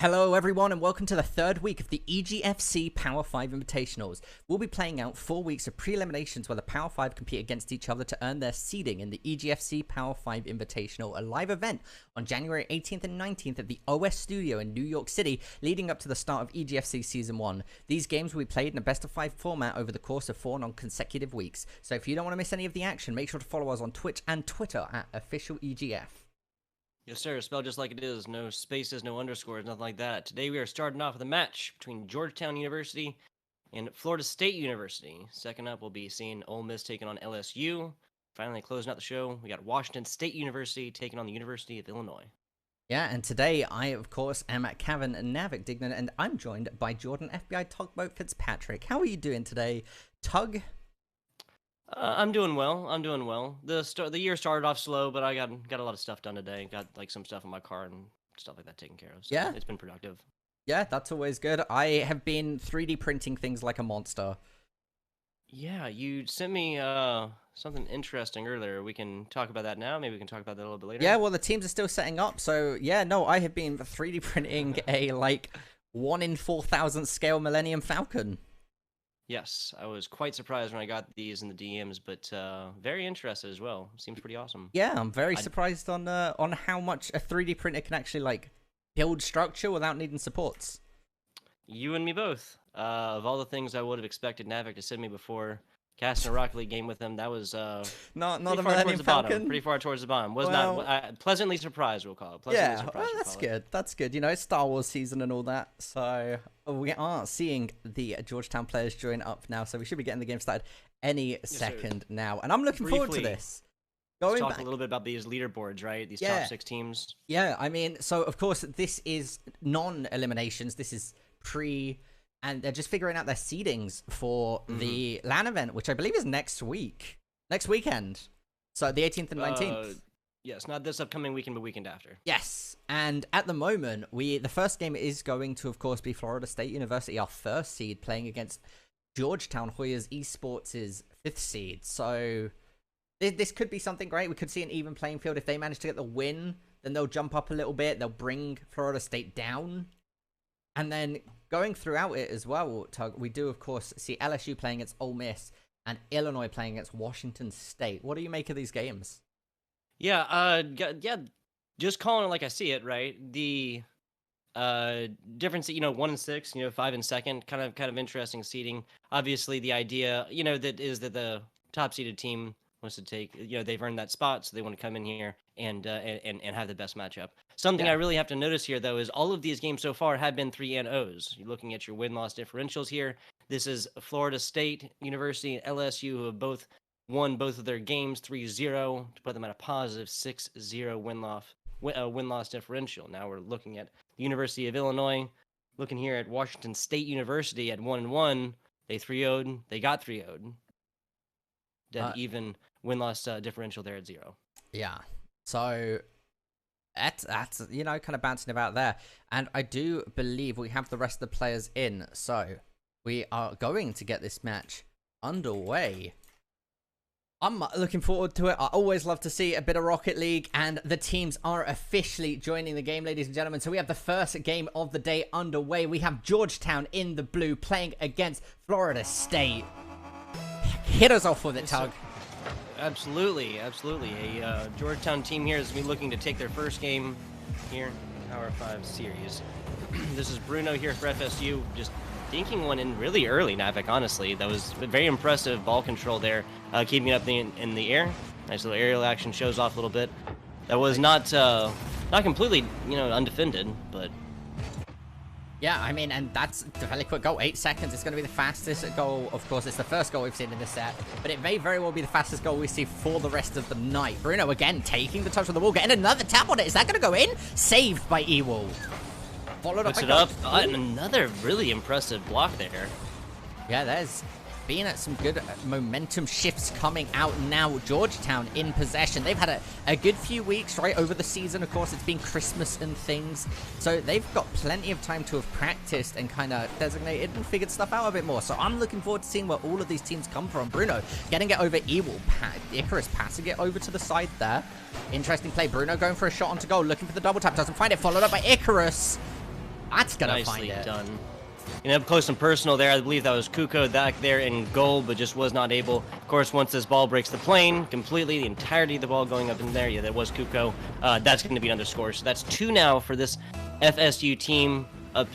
Hello everyone and welcome to the third week of the EGFC Power 5 Invitationals. We'll be playing out 4 weeks of pre-eliminations where the Power 5 compete against each other to earn their seeding in the EGFC Power 5 Invitational, a live event on January 18th and 19th at the OS Studio in New York City, leading up to the start of EGFC Season 1. These games will be played in a best-of-5 format over the course of 4 non-consecutive weeks. So if you don't want to miss any of the action, make sure to follow us on Twitch and Twitter at @OfficialEGF. Yes, sir. Spelled just like it is. No spaces, no underscores, nothing like that. Today we are starting off with a match between Georgetown University and Florida State University. Second up, we'll be seeing Ole Miss taking on LSU. Finally, closing out the show, we got Washington State University taking on the University of Illinois. Yeah, and today I, of course, am at Cavan Navik Dignan, and I'm joined by Jordan FBI Tugboat Fitzpatrick. How are you doing today, Tug? I'm doing well. The year started off slow, but I got a lot of stuff done today. Got like some stuff in my car and stuff like that taken care of. So yeah, it's been productive. Yeah, that's always good. I have been 3D printing things like a monster. Yeah, you sent me something interesting earlier. We can talk about that now. Maybe we can talk about that a little bit later. Yeah, well, the teams are still setting up, so yeah, no, I have been 3D printing a like 1 in 4,000 scale Millennium Falcon. Yes, I was quite surprised when I got these in the DMs, but very interested as well. Seems pretty awesome. Yeah, I'm very surprised on how much a 3D printer can actually like build structure without needing supports. You and me both. Of all the things I would have expected Navik to send me before casting a Rocket League game with him, that was not a Millennium Falcon. Pretty far towards the bottom. Was not pleasantly surprised. We'll call it. Pleasantly surprised, that's good. That's good. You know, it's Star Wars season and all that. So we are seeing the Georgetown players join up now. So we should be getting the game started any second now. And I'm looking forward to this. Let's talk a little bit about these leaderboards, right? These top 6 teams. Yeah, I mean, so of course this is non-eliminations. This is pre. And they're just figuring out their seedings for the LAN event, which I believe is next weekend. So the 18th and 19th. Yes, not this upcoming weekend, but weekend after. Yes, and at the moment, the first game is going to, of course, be Florida State University, our first seed, playing against Georgetown, Hoyas Esports' 5th seed. So this could be something great. We could see an even playing field. If they manage to get the win, then they'll jump up a little bit. They'll bring Florida State down. And then going throughout it as well, Tug, we do, of course, see LSU playing against Ole Miss and Illinois playing against Washington State. What do you make of these games? Yeah, just calling it like I see it, right? The difference, 1 and 6, 5 and 2nd, kind of interesting seeding. Obviously, the idea, that is that the top seeded team wants to take, they've earned that spot, so they want to come in here and have the best matchup. Something I really have to notice here, though, is all of these games so far have been 3-0s. You're looking at your win-loss differentials here. This is Florida State University and LSU, who have both won both of their games 3-0 to put them at a positive 6-0 win-loss differential. Now we're looking at the University of Illinois, looking here at Washington State University at 1-1. They 3-0'd. They got 3-0'd. Dead even win-loss differential there at 0. Yeah. So that's kind of bouncing about there. And I do believe we have the rest of the players in. So we are going to get this match underway. I'm looking forward to it. I always love to see a bit of Rocket League, and the teams are officially joining the game, ladies and gentlemen. So we have the first game of the day underway. We have Georgetown in the blue playing against Florida State. Hit us off with it, Tug. Absolutely. A Georgetown team here is going to be looking to take their first game here in Power 5 series. This is Bruno here for FSU, just dinking one in really early, Navik, honestly. That was very impressive ball control there, keeping it up in the air. Nice little aerial action, shows off a little bit. That was not completely, undefended, but... Yeah, I mean, and that's a fairly quick goal. 8 seconds. It's going to be the fastest goal. Of course, it's the first goal we've seen in this set, but it may very well be the fastest goal we see for the rest of the night. Bruno, again, taking the touch on the wall, getting another tap on it. Is that going to go in? Saved by Ewell. Followed up. Puts it up. And another really impressive block there. Yeah, there's been some good momentum shifts coming out now. Georgetown in possession. They've had a good few weeks, right, over the season. Of course, it's been Christmas and things, so they've got plenty of time to have practiced and kind of designated and figured stuff out a bit more. So I'm looking forward to seeing where all of these teams come from. Bruno getting it over Ewell. Icarus passing it over to the side there. Interesting play. Bruno going for a shot onto goal, looking for the double tap. Doesn't find it. Followed up by Icarus. That's gonna find Nicely it. done. Up close and personal there. I believe that was Kuko back there in goal, but just was not able. Of course, once this ball breaks the plane completely, the entirety of the ball going up in there, yeah, that was Kuko. That's going to be another score. So that's 2 now for this FSU team. Up,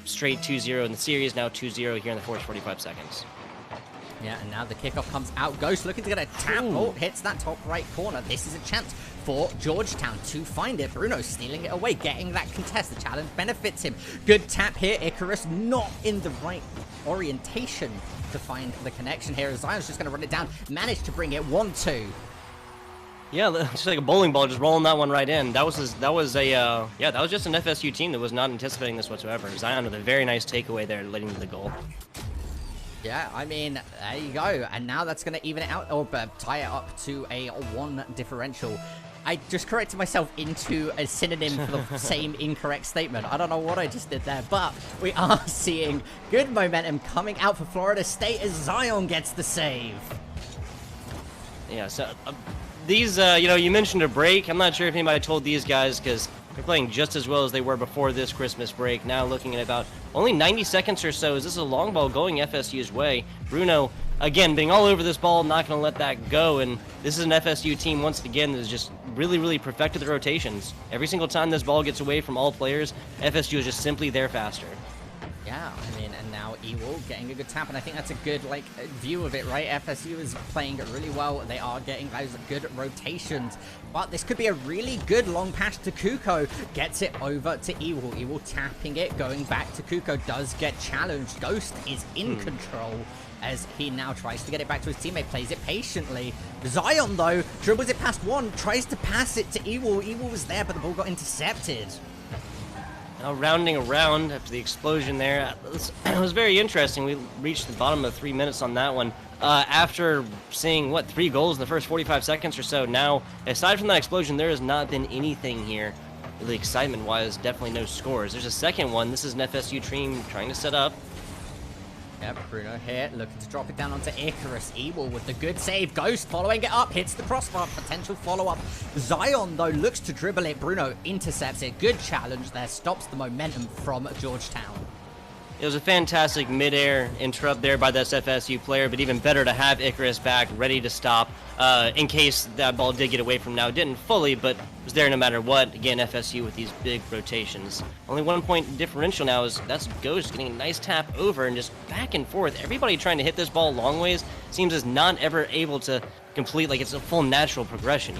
straight 2-0 in the series. Now 2-0 here in the first 45 seconds. Yeah, and now the kickoff comes out. Ghost looking to get a tap. Oh, hits that top right corner. This is a chance for Georgetown to find it. Bruno stealing it away, getting that contest. The challenge benefits him. Good tap here. Icarus not in the right orientation to find the connection here. Zion's just going to run it down. Managed to bring it 1-2. Yeah, just like a bowling ball, just rolling that one right in. That was just an FSU team that was not anticipating this whatsoever. Zion with a very nice takeaway there, leading to the goal. Yeah, I mean, there you go. And now that's going to even it out or tie it up to a 1 differential. I just corrected myself into a synonym for the same incorrect statement. I don't know what I just did there, but we are seeing good momentum coming out for Florida State as Zion gets the save. Yeah, so these, you mentioned a break. I'm not sure if anybody told these guys because they're playing just as well as they were before this Christmas break. Now looking at about only 90 seconds or so. Is this a long ball going FSU's way? Bruno, again, being all over this ball, not going to let that go. And this is an FSU team, once again, that has just really, really perfected the rotations. Every single time this ball gets away from all players, FSU is just simply there faster. Yeah, I mean, and now Ewell getting a good tap, and I think that's a good, view of it, right? FSU is playing really well. They are getting those good rotations, but this could be a really good long pass to Kuko. Gets it over to Ewell. Ewell tapping it, going back to Kuko, does get challenged. Ghost is in control as he now tries to get it back to his teammate, plays it patiently. Zion, though, dribbles it past one, tries to pass it to Ewell. Ewell was there, but the ball got intercepted. Now rounding around after the explosion there, it was very interesting. We reached the bottom of 3 minutes on that one. After seeing, 3 goals in the first 45 seconds or so. Now, aside from that explosion, there has not been anything here. Really excitement-wise, definitely no scores. There's a second one. This is an FSU team trying to set up. Yep, Bruno here looking to drop it down onto Icarus. Ewell with the good save. Ghost following it up, hits the crossbar, potential follow-up. Zion, though, looks to dribble it. Bruno intercepts it. Good challenge there, stops the momentum from Georgetown. It was a fantastic mid-air interrupt there by this FSU player, but even better to have Icarus back, ready to stop, in case that ball did get away from now. It didn't fully, but was there no matter what. Again, FSU with these big rotations. Only 1 point differential now is that's Ghost getting a nice tap over and just back and forth. Everybody trying to hit this ball long ways seems as not ever able to complete, it's a full natural progression,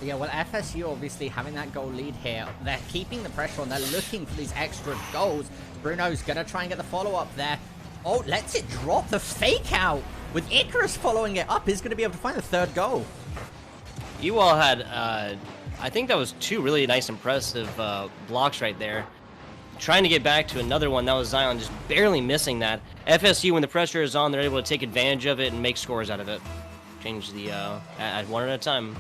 Yeah, well, FSU obviously having that goal lead here. They're keeping the pressure on. They're looking for these extra goals. Bruno's going to try and get the follow-up there. Oh, lets it drop. The fake out with Icarus following it up is going to be able to find the 3rd goal. You all had, I think that was 2 really nice, impressive blocks right there. Trying to get back to another one. That was Zion just barely missing that. FSU, when the pressure is on, they're able to take advantage of it and make scores out of it. Change the, at one at a time.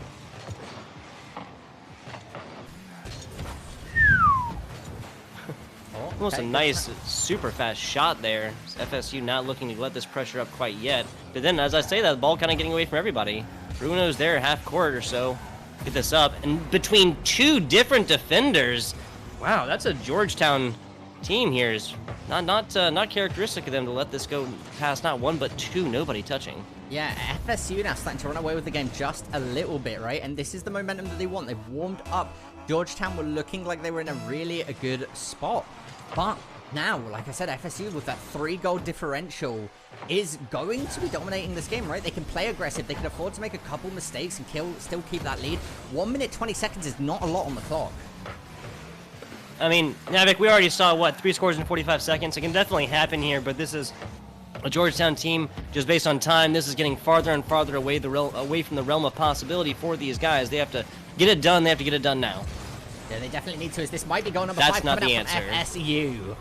Almost a nice, super fast shot there. FSU not looking to let this pressure up quite yet. But then, as I say that, the ball kind of getting away from everybody. Bruno's there, half court or so. Get this up. And between 2 different defenders. Wow, that's a Georgetown team here. Is not characteristic of them to let this go past not 1, but 2, nobody touching. Yeah, FSU now starting to run away with the game just a little bit, right? And this is the momentum that they want. They've warmed up. Georgetown were looking like they were in a good spot. But now, like I said, FSU with that 3-goal differential is going to be dominating this game, right? They can play aggressive. They can afford to make a couple mistakes and still keep that lead. 1 minute, 20 seconds is not a lot on the clock. I mean, Navik, we already saw, 3 scores in 45 seconds. It can definitely happen here, but this is a Georgetown team, just based on time. This is getting farther and farther away from the realm of possibility for these guys. They have to get it done. They have to get it done now. Yeah, they definitely need to. As this might be goal number 5 not coming the up from answer. FSU.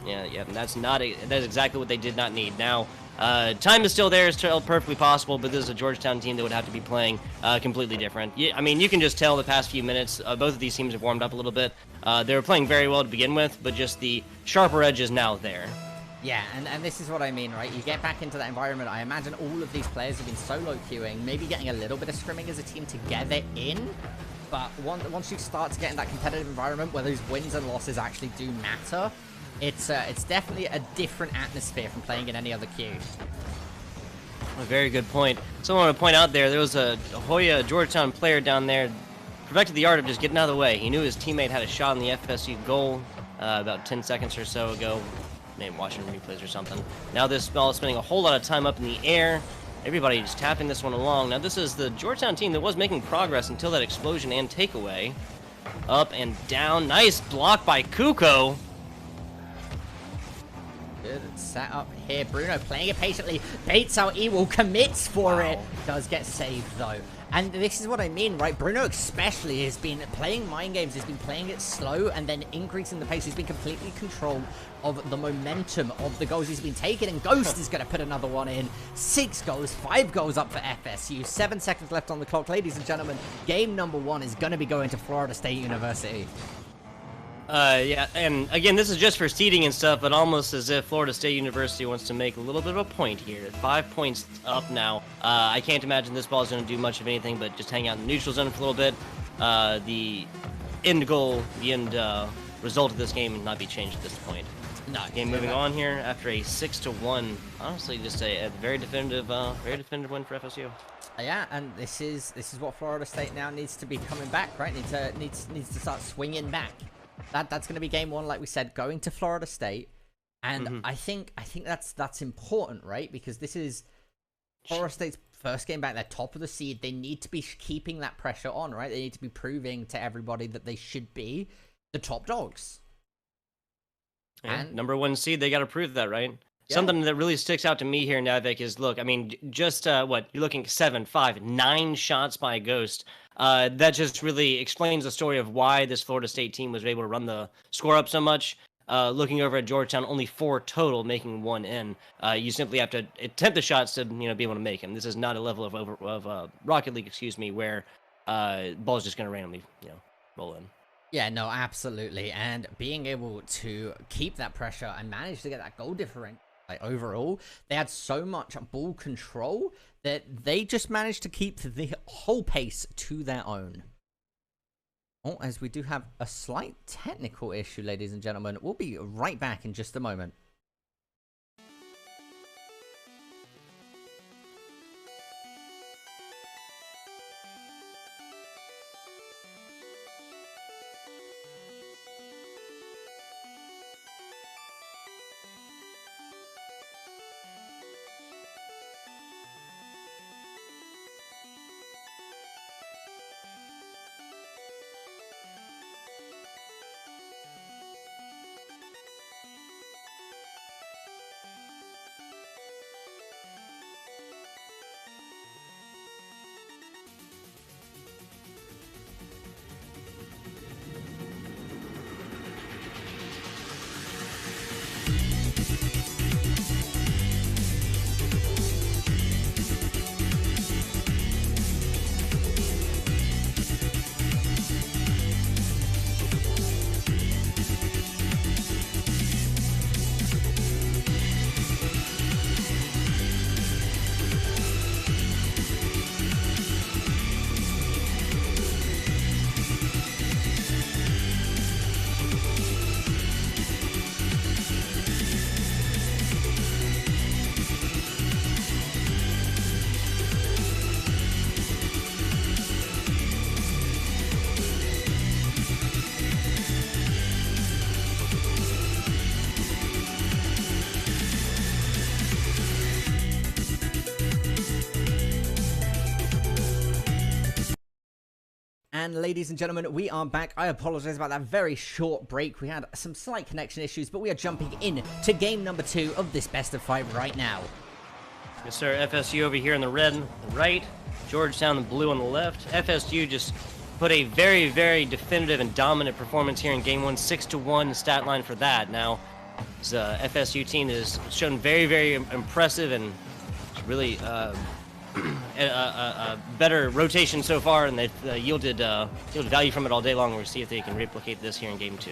Yeah, that's exactly what they did not need. Now, time is still there. It's still perfectly possible, but this is a Georgetown team that would have to be playing completely different. I mean, you can just tell the past few minutes, both of these teams have warmed up a little bit. They were playing very well to begin with, but just the sharper edge is now there. Yeah, and this is what I mean, right? You get back into that environment. I imagine all of these players have been solo queuing, maybe getting a little bit of scrimming as a team to get it in. But once you start to get in that competitive environment where those wins and losses actually do matter, it's definitely a different atmosphere from playing in any other queue. A very good point. So I want to point out there was a Hoya Georgetown player down there, perfected the art of just getting out of the way. He knew his teammate had a shot on the FSU goal about 10 seconds or so ago, maybe watching replays or something. Now this ball is spending a whole lot of time up in the air. Everybody just tapping this one along. Now this is the Georgetown team that was making progress until that explosion and takeaway. Up and down. Nice block by Kuko. Good setup here. Bruno playing it patiently. Baits out Ewell, commits for it. Does get saved though. And this is what I mean, right? Bruno especially has been playing mind games. He's been playing it slow and then increasing the pace. He's been completely controlled of the momentum of the goals he's been taking. And Ghost is going to put another one in. 6 goals, 5 goals up for FSU. 7 seconds left on the clock. Ladies and gentlemen, game number 1 is going to be going to Florida State University. Yeah, and again, this is just for seeding and stuff, but almost as if Florida State University wants to make a little bit of a point here. 5 points up now. I can't imagine this ball is going to do much of anything but just hang out in the neutral zone for a little bit. The end goal, the end result of this game will not be changed at this point. No. Game moving on here after a 6-1. Honestly, just a very definitive win for FSU. Yeah, and this is what Florida State now needs to be coming back, right? Needs to start swinging back. That's going to be game 1, like we said, going to Florida State, and I think that's important, right? Because this is Florida State's first game back. They're top of the seed. They need to be keeping that pressure on, right? They need to be proving to everybody that they should be the top dogs. Yeah, and number 1 seed, they got to prove that, right? Yeah. Something that really sticks out to me here, Navik, is look, I mean, just what you're looking 7, 5, 9 shots by Ghost. That just really explains the story of why this Florida State team was able to run the score up so much. Looking over at Georgetown, only 4 total, making 1 in. You simply have to attempt the shots to be able to make them. This is not a level of Rocket League, where ball's just going to randomly roll in. Yeah, no, absolutely. And being able to keep that pressure and manage to get that goal differential, like overall, they had so much ball control that they just managed to keep the whole pace to their own. Oh, as we do have a slight technical issue, ladies and gentlemen. We'll be right back in just a moment. And ladies and gentlemen, we are back. I apologize about that very short break. We had some slight connection issues, but we are jumping in to game number 2 of this best of 5 right now. Yes, sir. FSU over here in the red on the right, Georgetown the blue on the left. FSU just put a very, very definitive and dominant performance here in game 1, 6-1 stat line for that. Now, this FSU team has shown very, very impressive and really a better rotation so far, and they've yielded value from it all day long. We'll see if they can replicate this here in game 2.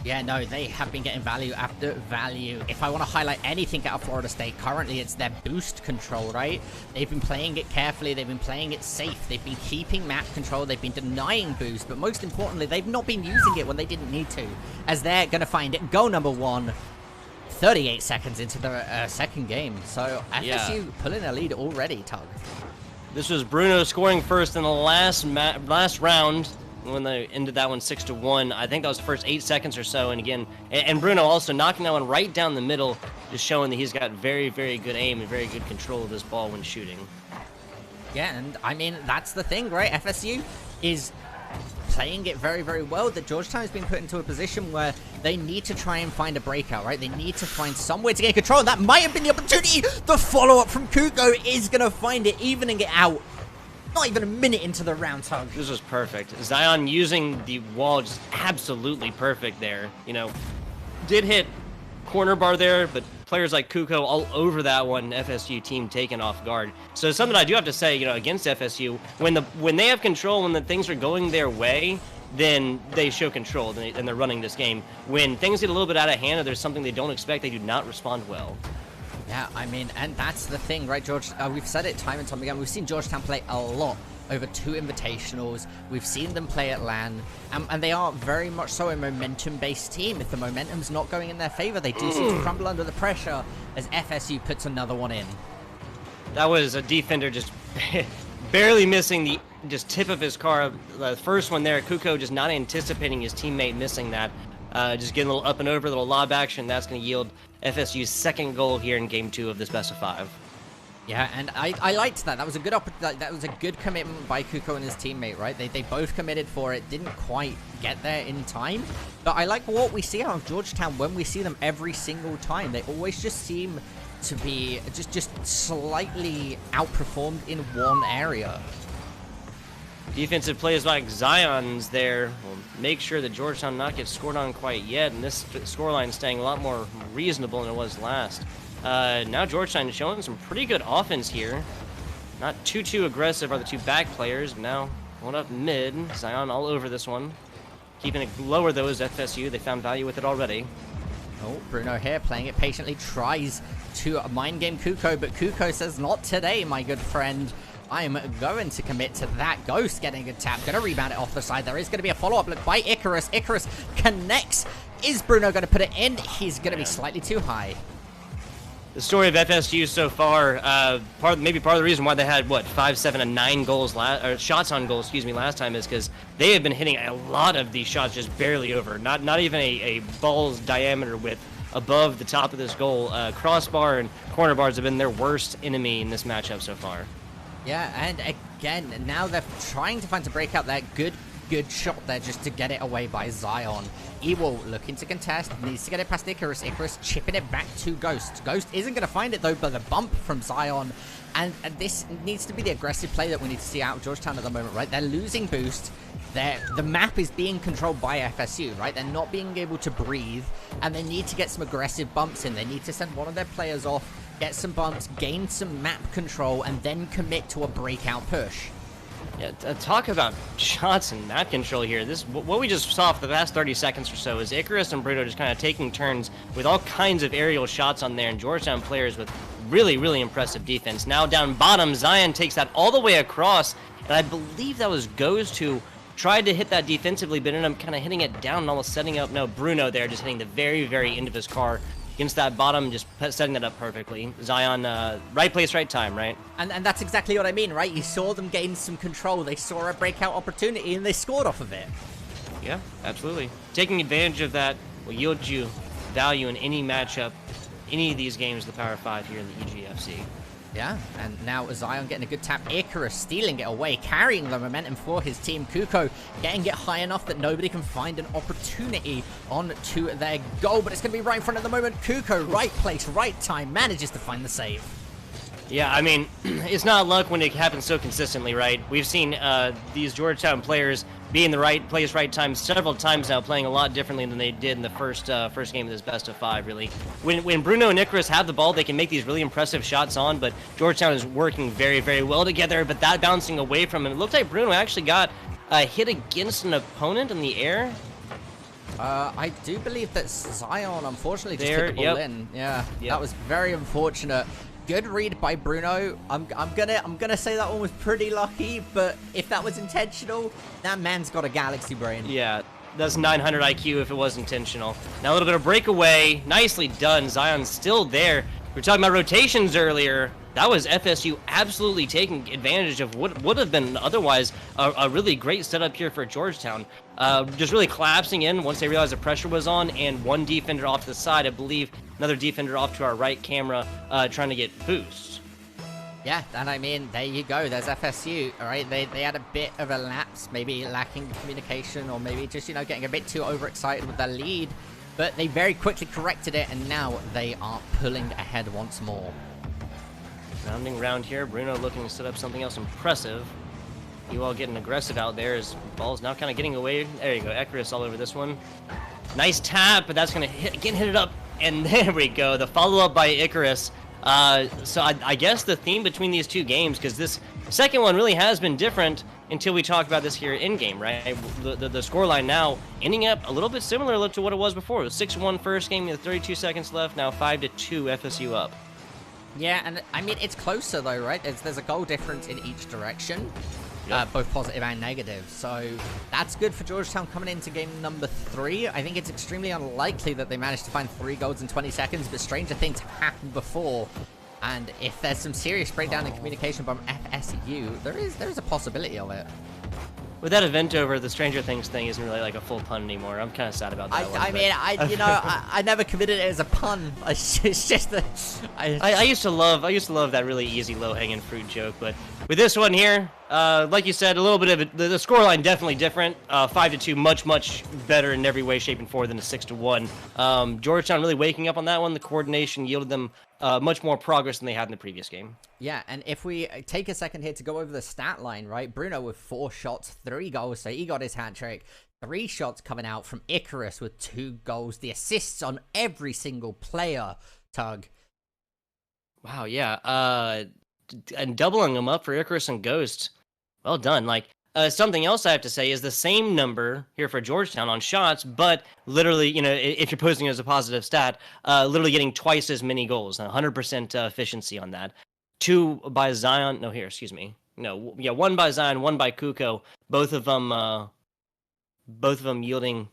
Yeah, no, they have been getting value after value. If I want to highlight anything out of Florida State, currently it's their boost control, right? They've been playing it carefully. They've been playing it safe. They've been keeping map control. They've been denying boost. But most importantly, they've not been using it when they didn't need to, as they're going to find it. Goal number 1. 38 seconds into the second game. So FSU pulling a lead already, Tug. This was Bruno scoring first in the last round when they ended that one 6-1. I think that was the first 8 seconds or so. And again, and Bruno also knocking that one right down the middle, just showing that he's got very, very good aim and very good control of this ball when shooting. Yeah, and I mean, that's the thing, right? FSU is playing it very, very well. That Georgetown has been put into a position where they need to try and find a breakout, right? They need to find somewhere to get control, and that might have been the opportunity. The follow-up from Kuko is going to find it, evening it out. Not even a minute into the round, Tug. This was perfect. Zion using the wall just absolutely perfect there. You know, did hit corner bar there, but players like Kuko all over that one, FSU team taken off guard. So something I do have to say, you know, against FSU, when they have control, when the things are going their way, then they show control and they're running this game. When things get a little bit out of hand or there's something they don't expect, they do not respond well. Yeah, I mean, and that's the thing, right, George? We've said it time and time again. We've seen Georgetown play a lot over 2 invitationals. We've seen them play at LAN, and they are very much so a momentum-based team. If the momentum's not going in their favor, they do seem to crumble under the pressure as FSU puts another one in. That was a defender just barely missing the just tip of his car. The first one there, Kuko just not anticipating his teammate missing that. Just getting a little up and over, a little lob action. That's going to yield FSU's second goal here in game 2 of this best of 5. Yeah, and I liked that. That was a good commitment by Kuko and his teammate, right? They both committed for it, didn't quite get there in time. But I like what we see out of Georgetown when we see them every single time. They always just seem to be just slightly outperformed in one area. Defensive plays like Zion's there will make sure that Georgetown not get scored on quite yet, and this scoreline staying a lot more reasonable than it was last. Now Georgetown is showing some pretty good offense here. Not too aggressive are the 2 back players. Now going up mid. Zion all over this one. Keeping it lower though is FSU. They found value with it already. Oh, Bruno here playing it patiently. Tries to mind game Kuko, but Kuko says, not today, my good friend. I am going to commit to that. Ghost getting a good tap. Going to rebound it off the side. There is going to be a follow-up look by Icarus. Icarus connects. Is Bruno going to put it in? He's going to be slightly too high. The story of FSU so far, maybe part of the reason why they had, 5, 7, and 9 goals shots on goal, last time is because they have been hitting a lot of these shots just barely over. Not even a ball's diameter width above the top of this goal. Crossbar and corner bars have been their worst enemy in this matchup so far. Yeah, and again, now they're trying to find a breakout there. Good shot there just to get it away by Zion. Ewell looking to contest, needs to get it past Icarus. Icarus chipping it back to Ghost. Ghost isn't going to find it though, but the bump from Zion. And this needs to be the aggressive play that we need to see out of Georgetown at the moment, right? They're losing boost. The map is being controlled by FSU, right? They're not being able to breathe, and they need to get some aggressive bumps in. They need to send one of their players off, get some bumps, gain some map control, and then commit to a breakout push. Yeah, talk about shots and map control here. What we just saw for the past 30 seconds or so is Icarus and Bruno just kind of taking turns with all kinds of aerial shots on there, and Georgetown players with really, really impressive defense. Now down bottom, Zion takes that all the way across, and I believe that was Ghost who tried to hit that defensively, but ended up kind of hitting it down and almost setting up. No, Bruno there just hitting the very, very end of his car against that bottom, just setting that up perfectly. Zion, right place, right time, right? And that's exactly what I mean, right? You saw them gain some control. They saw a breakout opportunity, and they scored off of it. Yeah, absolutely. Taking advantage of that will yield you value in any matchup, any of these games, the Power 5 here in the EGFC. Yeah, and now Zion getting a good tap. Icarus stealing it away, carrying the momentum for his team. Kuko getting it high enough that nobody can find an opportunity on to their goal, but it's going to be right in front at the moment. Kuko, right place, right time, manages to find the save. Yeah, I mean, it's not luck when it happens so consistently, right? We've seen these Georgetown players being the right place, right time several times now, playing a lot differently than they did in the first game of this best of 5, really. When Bruno and Icarus have the ball, they can make these really impressive shots on, but Georgetown is working very, very well together, but that bouncing away from him. It looked like Bruno actually got hit against an opponent in the air. I do believe that Zion unfortunately just hit the ball in. Yeah, that was very unfortunate. Good read by Bruno. I'm gonna say that one was pretty lucky, but if that was intentional, that man's got a galaxy brain. Yeah, that's 900 IQ if it was intentional. Now a little bit of breakaway, nicely done. Zion's still there. We were talking about rotations earlier. That was FSU absolutely taking advantage of what would have been otherwise a really great setup here for Georgetown. Just really collapsing in once they realized the pressure was on, and one defender off to the side, I believe another defender off to our right camera, trying to get boosts. Yeah, and I mean, there you go. There's FSU, all right? They had a bit of a lapse, maybe lacking communication, or maybe just, you know, getting a bit too overexcited with their lead. But they very quickly corrected it, and now they are pulling ahead once more. Rounding round here, Bruno looking to set up something else impressive. You all getting aggressive out there as ball's now kind of getting away. There you go, Icarus all over this one. Nice tap, but that's going to hit it up. And there we go, the follow-up by Icarus. So I guess the theme between these two games, because this second one really has been different until we talk about this here in-game, right? The scoreline now ending up a little bit similar to what it was before. It was 6-1 first game with 32 seconds left, now 5-2 FSU up. Yeah, and I mean, it's closer though, right? There's a goal difference in each direction, both positive and negative. So that's good for Georgetown coming into game number 3. I think it's extremely unlikely that they managed to find 3 goals in 20 seconds, but stranger things have happened before. And if there's some serious breakdown in communication from FSU, there is a possibility of it. With that event over, the Stranger Things thing isn't really like a full pun anymore. I'm kind of sad about that. I never committed it as a pun. It's just that I used to love that really easy low-hanging fruit joke, but with this one here, like you said, a little bit of it, the scoreline definitely different. 5-2, much better in every way, shape, and form than a 6-1. Georgetown really waking up on that one. The coordination yielded them much more progress than they had in the previous game. Yeah, and if we take a second here to go over the stat line, right? Bruno with 4 shots, 3 goals, so he got his hat trick. 3 shots coming out from Icarus with 2 goals. The assists on every single player, Tug. Wow, yeah. And doubling them up for Icarus and Ghost. Well done. Like, something else I have to say is the same number here for Georgetown on shots, but literally, you know, if you're posting it as a positive stat, literally getting twice as many goals, 100% efficiency on that. 2 by Zion. No, here, excuse me. No, yeah, 1 by Zion, 1 by Kuko. Both of them yielding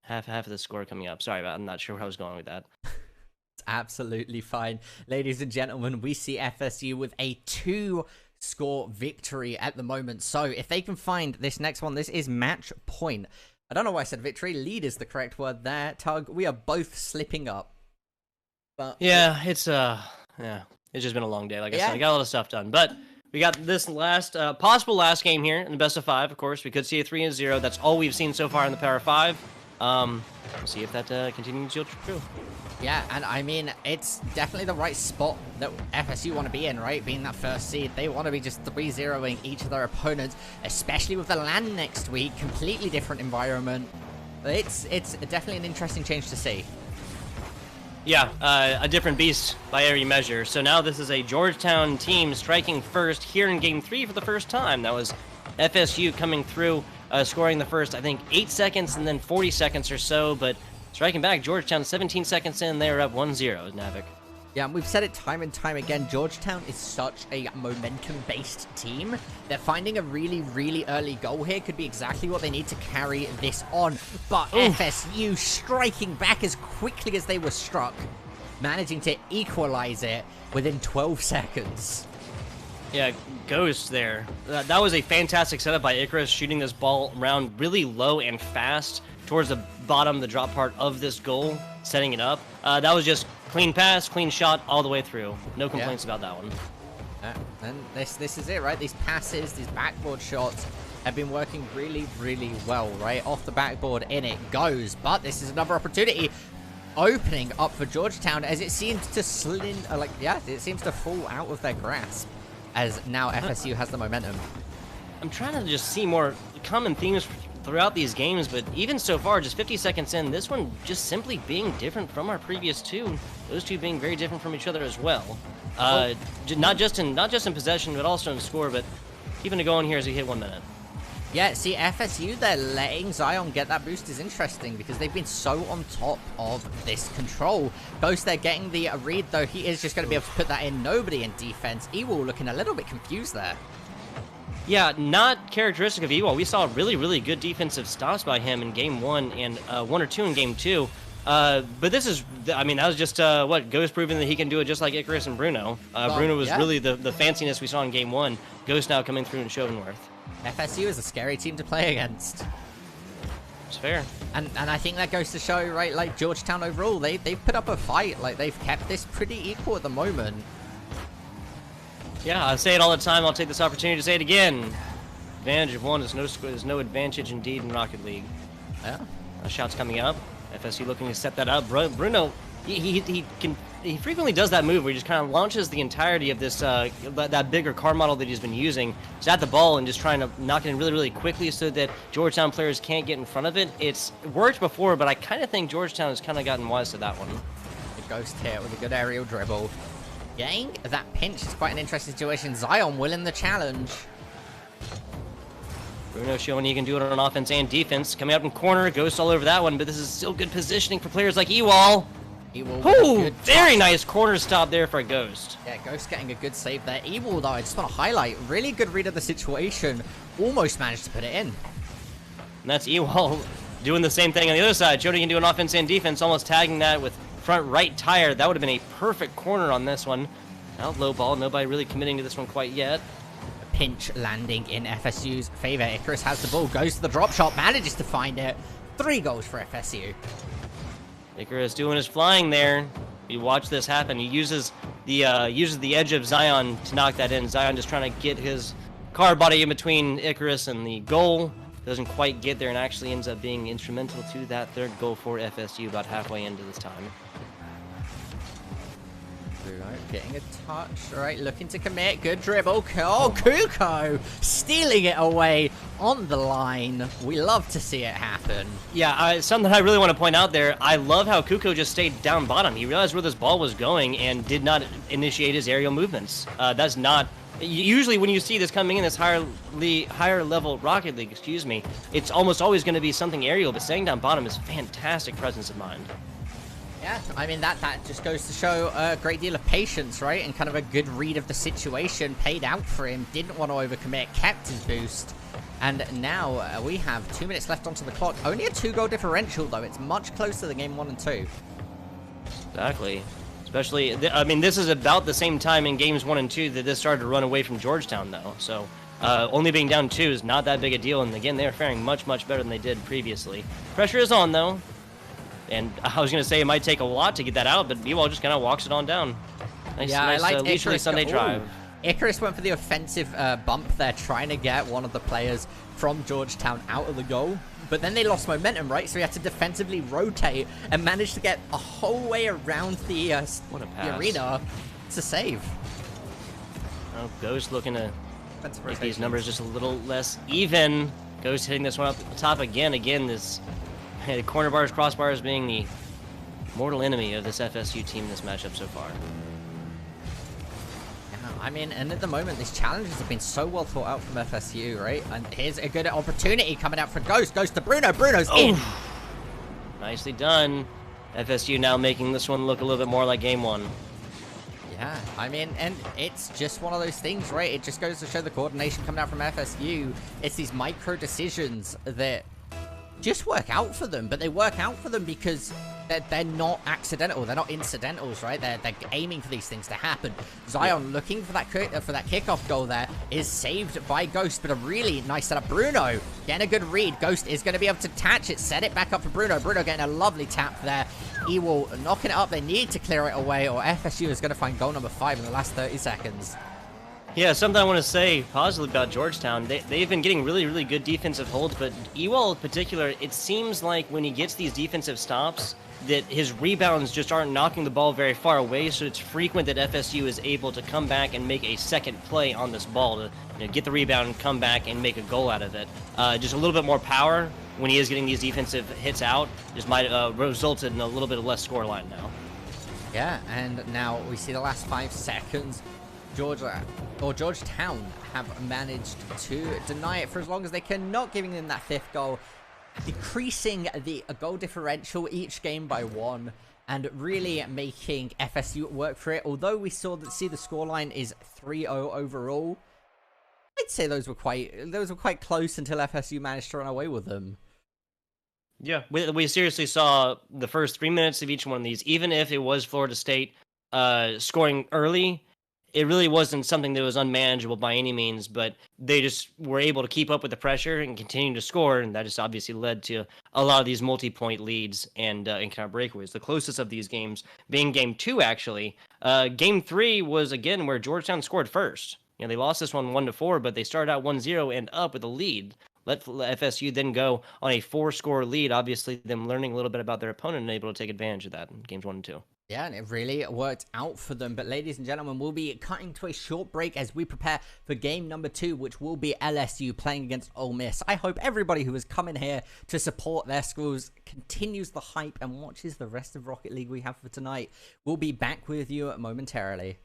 half of the score coming up. Sorry, I'm not sure where I was going with that. It's absolutely fine. Ladies and gentlemen, we see FSU with a 2-score victory at the moment. So if they can find this next one, this is match point. I don't know why I said victory. Lead is the correct word there. Tug, we are both slipping up. But yeah, it's just been a long day. Like I said, I got a lot of stuff done. But we got this last, possible last game here in the best of 5, of course. We could see a 3-0. That's all we've seen so far in the Power 5. We'll see if that continues to hold true. Yeah, and I mean, it's definitely the right spot that FSU want to be in, right? Being that first seed, they want to be just 3-0ing each of their opponents, especially with the LAN next week. Completely different environment. It's definitely an interesting change to see. Yeah, a different beast by every measure. So now this is a Georgetown team striking first here in Game 3 for the first time. That was FSU coming through, scoring the first, I think, 8 seconds and then 40 seconds or so, but striking back, Georgetown 17 seconds in, they're up 1-0, Navik. Yeah, and we've said it time and time again, Georgetown is such a momentum-based team that finding a really, really early goal here could be exactly what they need to carry this on. But FSU striking back as quickly as they were struck, managing to equalize it within 12 seconds. Yeah, Ghost there. That was a fantastic setup by Icarus, shooting this ball around really low and fast towards the bottom, the drop part of this goal, setting it up. That was just clean pass, clean shot all the way through. No complaints about that one. And this is it, right? These passes, these backboard shots have been working really, really well, right? Off the backboard, in it goes. But this is another opportunity opening up for Georgetown as it seems to it seems to fall out of their grasp as now FSU has the momentum. I'm trying to just see more common themes throughout these games, but even so far, just 50 seconds in, this one just simply being different from our previous two. Those two being very different from each other as well. Not just in possession, but also in score. But keeping it going here as we hit 1 minute. Yeah, see, FSU, they're letting Zion get that boost is interesting because they've been so on top of this control. Ghost, they're getting the read, though. He is just going to be able to put that in. Nobody in defense. Ewell looking a little bit confused there. Yeah, not characteristic of Ewell. We saw really, really good defensive stops by him in Game 1 and 1 or 2 in Game 2. But this is, I mean, that was just what Ghost proving that he can do it just like Icarus and Bruno. Bruno was really the fanciness we saw in Game 1. Ghost now coming through in Chauvinworth. FSU is a scary team to play against. It's fair. And I think that goes to show, right, like Georgetown overall, they've put up a fight. Like, they've kept this pretty equal at the moment. Yeah, I say it all the time. I'll take this opportunity to say it again. Advantage of one is no advantage indeed in Rocket League. Yeah. Shots coming up. FSU looking to set that up. Bruno, he frequently does that move where he just kind of launches the entirety of this that bigger car model that he's been using. He's at the ball and just trying to knock it in really, really quickly so that Georgetown players can't get in front of it. It's worked before, but I kind of think Georgetown has kind of gotten wise to that one. The Ghost here with a good aerial dribble. Getting that pinch is quite an interesting situation. Zion winning the challenge. Bruno showing he can do it on offense and defense. Coming up in corner, Ghost all over that one, but this is still good positioning for players like Ewell. Ooh, very nice corner stop there for Ghost. Yeah, Ghost getting a good save there. Ewell, though, I just want to highlight, really good read of the situation. Almost managed to put it in. And that's Ewell doing the same thing on the other side. Jody can do an offense and defense, almost tagging that with front right tire. That would have been a perfect corner on this one. Now low ball, nobody really committing to this one quite yet. A pinch landing in FSU's favor. Icarus has the ball, goes to the drop shot, manages to find it. 3 goals for FSU. Icarus doing his flying there. You watch this happen. He uses the edge of Zion to knock that in. Zion just trying to get his car body in between Icarus and the goal. Doesn't quite get there and actually ends up being instrumental to that 3rd goal for FSU about halfway into this time. Getting a touch, right, looking to commit, good dribble, oh, Kuko stealing it away on the line. We love to see it happen. Yeah, something I really want to point out there, I love how Kuko just stayed down bottom. He realized where this ball was going and did not initiate his aerial movements. That's not, usually when you see this coming in this higher level Rocket League, it's almost always going to be something aerial, but staying down bottom is fantastic presence of mind. Yeah, I mean, that just goes to show a great deal of patience, right? And kind of a good read of the situation paid out for him. Didn't want to overcommit, kept his boost. And now we have 2 minutes left onto the clock. Only a 2-goal differential, though. It's much closer than game 1 and 2. Exactly. Especially, I mean, this is about the same time in games 1 and 2 that this started to run away from Georgetown, though. So only being down 2 is not that big a deal. And again, they're faring much, much better than they did previously. Pressure is on, though. And I was going to say it might take a lot to get that out, but Ewell just kind of walks it on down. Nice, yeah, I like leisurely Sunday drive. Icarus went for the offensive bump there, trying to get one of the players from Georgetown out of the goal. But then they lost momentum, right? So he had to defensively rotate and managed to get a whole way around the arena to save. Oh, Ghost looking to make these numbers just a little less even. Ghost hitting this one up the top again. The corner bars, crossbars being the mortal enemy of this FSU team in this matchup so far. Yeah, I mean, and at the moment, these challenges have been so well thought out from FSU, right? And here's a good opportunity coming out for Ghost. Goes to Bruno. Bruno's in. Nicely done. FSU now making this one look a little bit more like game 1. Yeah, I mean, and it's just one of those things, right? It just goes to show the coordination coming out from FSU. It's these micro decisions that just work out for them, but they work out for them because they're not accidental, they're not incidentals, right? They're aiming for these things to happen. Zion looking for that kickoff goal there is saved by Ghost, but a really nice setup. Bruno getting a good read. Ghost is going to be able to attach it, set it back up for Bruno. Bruno getting a lovely tap there. Ewell knocking it up. They need to clear it away, or FSU is going to find goal number 5 in the last 30 seconds. Yeah, something I want to say positively about Georgetown. They've been getting really, really good defensive holds, but Ewell in particular, it seems like when he gets these defensive stops, that his rebounds just aren't knocking the ball very far away, so it's frequent that FSU is able to come back and make a second play on this ball to get the rebound and come back and make a goal out of it. Just a little bit more power when he is getting these defensive hits out just might resulted in a little bit of less scoreline now. Yeah, and now we see the last 5 seconds. Georgetown have managed to deny it for as long as they can, not giving them that 5th goal, decreasing the goal differential each game by 1, and really making FSU work for it. Although we see the scoreline is 3-0 overall, I'd say those were quite close until FSU managed to run away with them. Yeah, we seriously saw the first 3 minutes of each one of these. Even if it was Florida State scoring early, it really wasn't something that was unmanageable by any means, but they just were able to keep up with the pressure and continue to score, and that just obviously led to a lot of these multi-point leads and kind of breakaways. The closest of these games being Game 2, actually. Game 3 was, again, where Georgetown scored first. They lost this one 1-4, but they started out 1-0 and up with a lead. Let FSU then go on a 4-score lead, obviously them learning a little bit about their opponent and able to take advantage of that in Games 1 and 2. Yeah, and it really worked out for them. But ladies and gentlemen, we'll be cutting to a short break as we prepare for game number 2, which will be LSU playing against Ole Miss. I hope everybody who has come in here to support their schools continues the hype and watches the rest of Rocket League we have for tonight. We'll be back with you momentarily.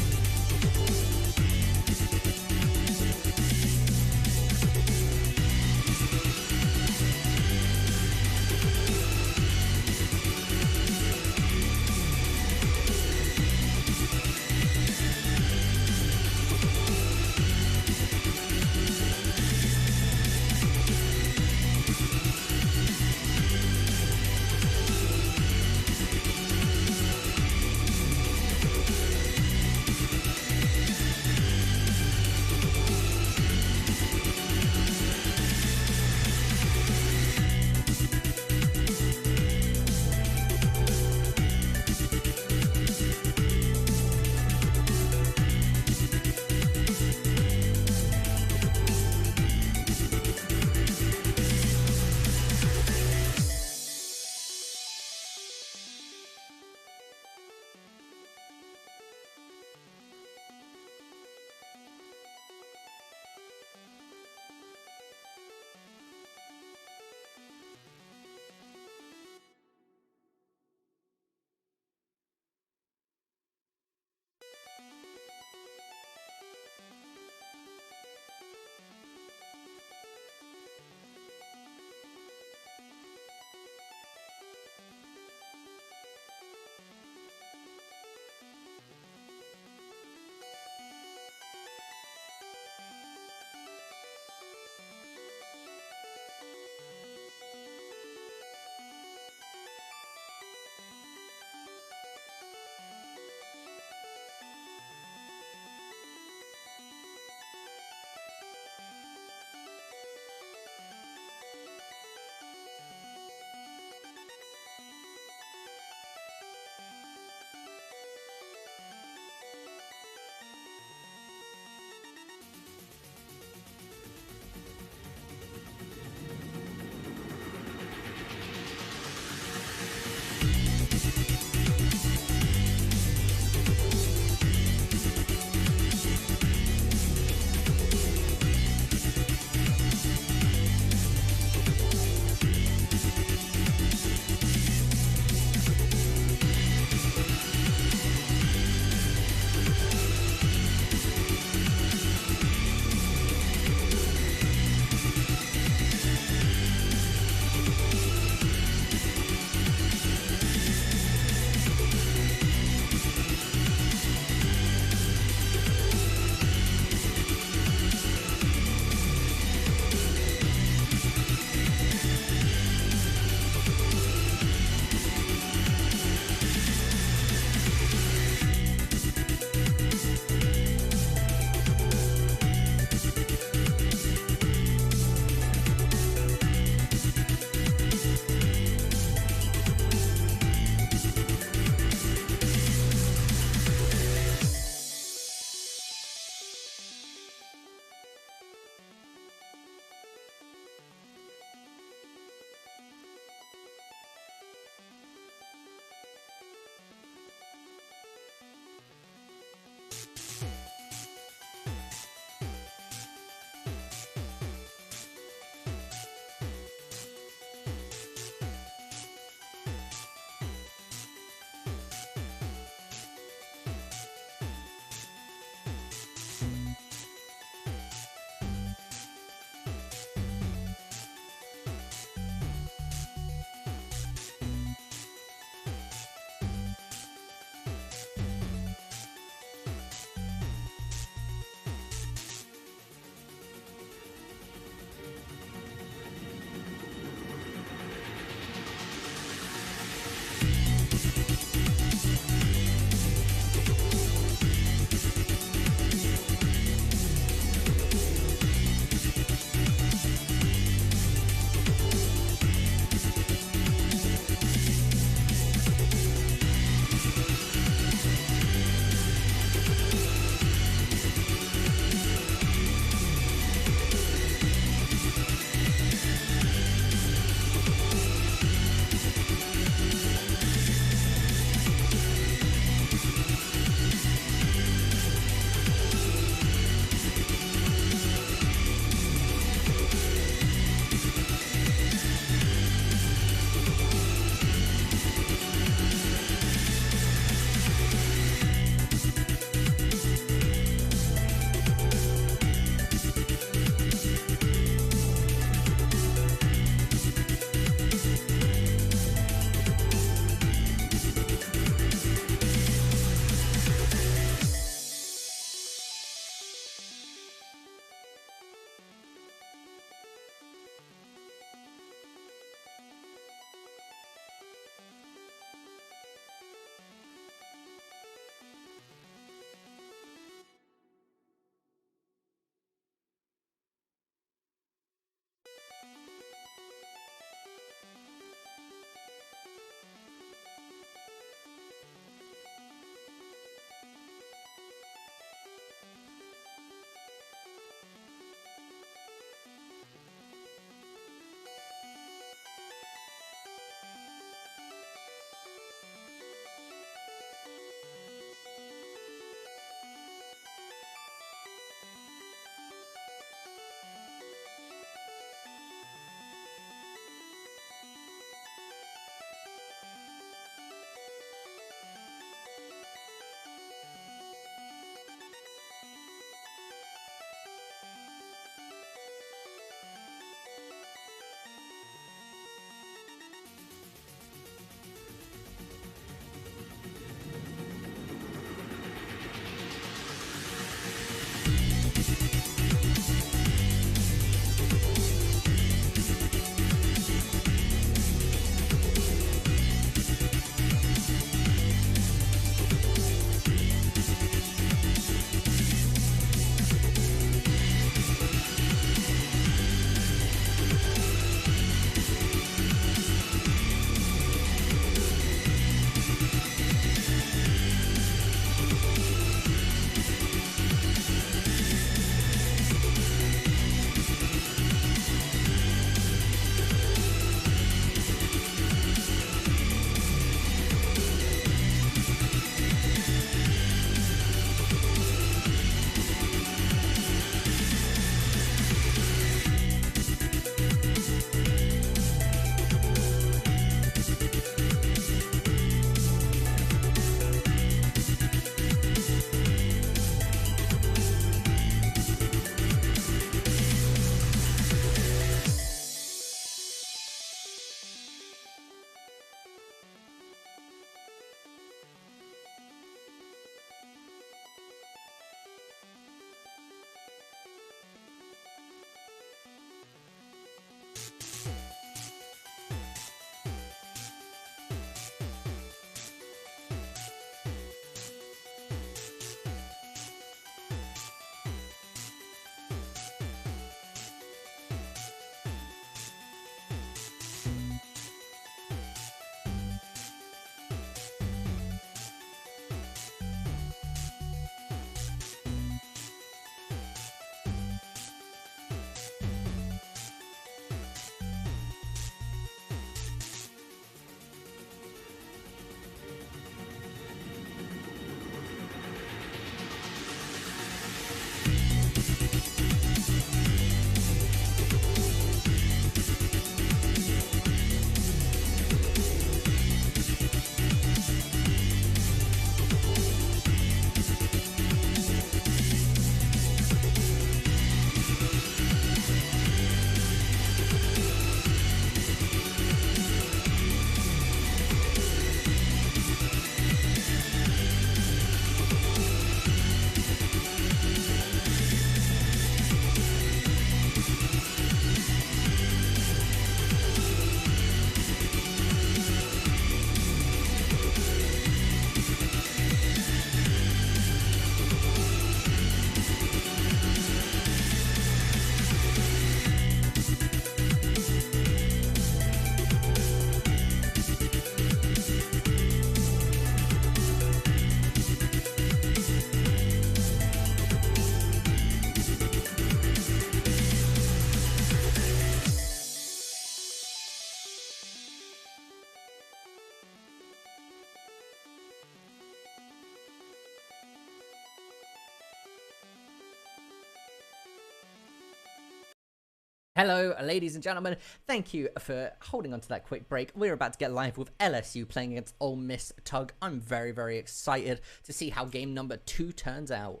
Hello, ladies and gentlemen. Thank you for holding on to that quick break. We're about to get live with LSU playing against Ole Miss Tug. I'm very, very excited to see how game number 2 turns out.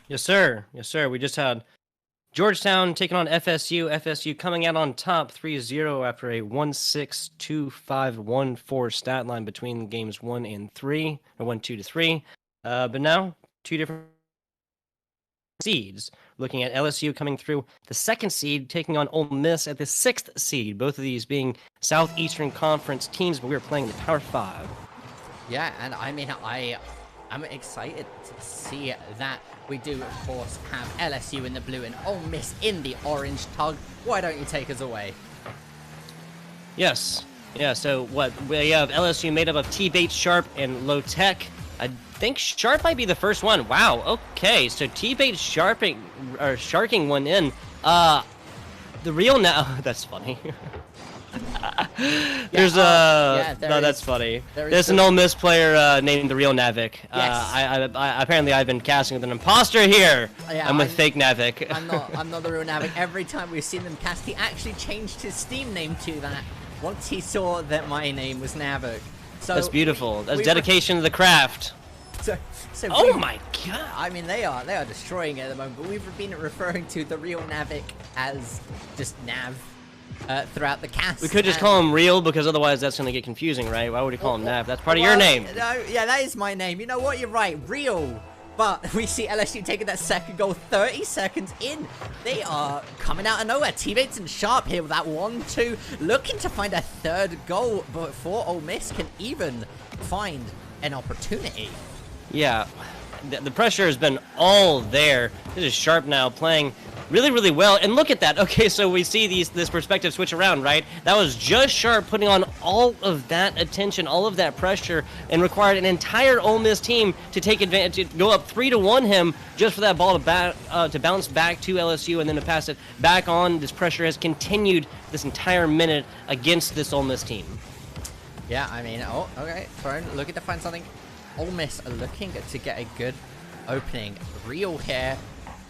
Yes, sir. Yes, sir. We just had Georgetown taking on FSU. FSU coming out on top 3-0 after a 1-6-2-5-1-4 stat line between games 1 and 3, or 1-2-3. But now, two different seeds. Looking at LSU coming through the 2nd seed, taking on Ole Miss at the 6th seed. Both of these being Southeastern Conference teams, but we are playing the Power 5. Yeah, and I mean, I'm excited to see that we do, of course, have LSU in the blue and Ole Miss in the orange. Tug, why don't you take us away? Yes. Yeah, so what? We have LSU made up of T-Bait, Sharp, and Low Tech. I think Sharp might be the first one. Wow, okay, so T-Bait sharking one in. The real that's funny. There's that's funny. There's an Ole Miss player named the real Navik. Yes. I apparently I've been casting with an imposter here. Yeah, I'm with fake Navik. I'm not the real Navik. Every time we've seen them cast, he actually changed his Steam name to that once he saw that my name was Navik. So that's beautiful. That's dedication to the craft. Oh my god! I mean, they are destroying it at the moment. But we've been referring to the real Navik as just Nav throughout the cast. We could just call him Real, because otherwise that's gonna get confusing, right? Why would we call him Nav? That's part of your name. No, yeah, that is my name. You know what? You're right, Real. But we see LSU taking that second goal 30 seconds in. They are coming out of nowhere. Teammates and Sharp here with that 1-2, looking to find a third goal before Ole Miss can even find an opportunity. Yeah, the pressure has been all there. This is Sharp now playing really, really well. And look at that. Okay, so we see this perspective switch around, right? That was just Sharp putting on all of that attention, all of that pressure, and required an entire Ole Miss team to take advantage, to go up 3-1 him just for that ball to bounce back to LSU and then to pass it back on. This pressure has continued this entire minute against this Ole Miss team. Yeah, I mean, oh, okay. Throne looking to find something. Ole Miss are looking to get a good opening. Real here.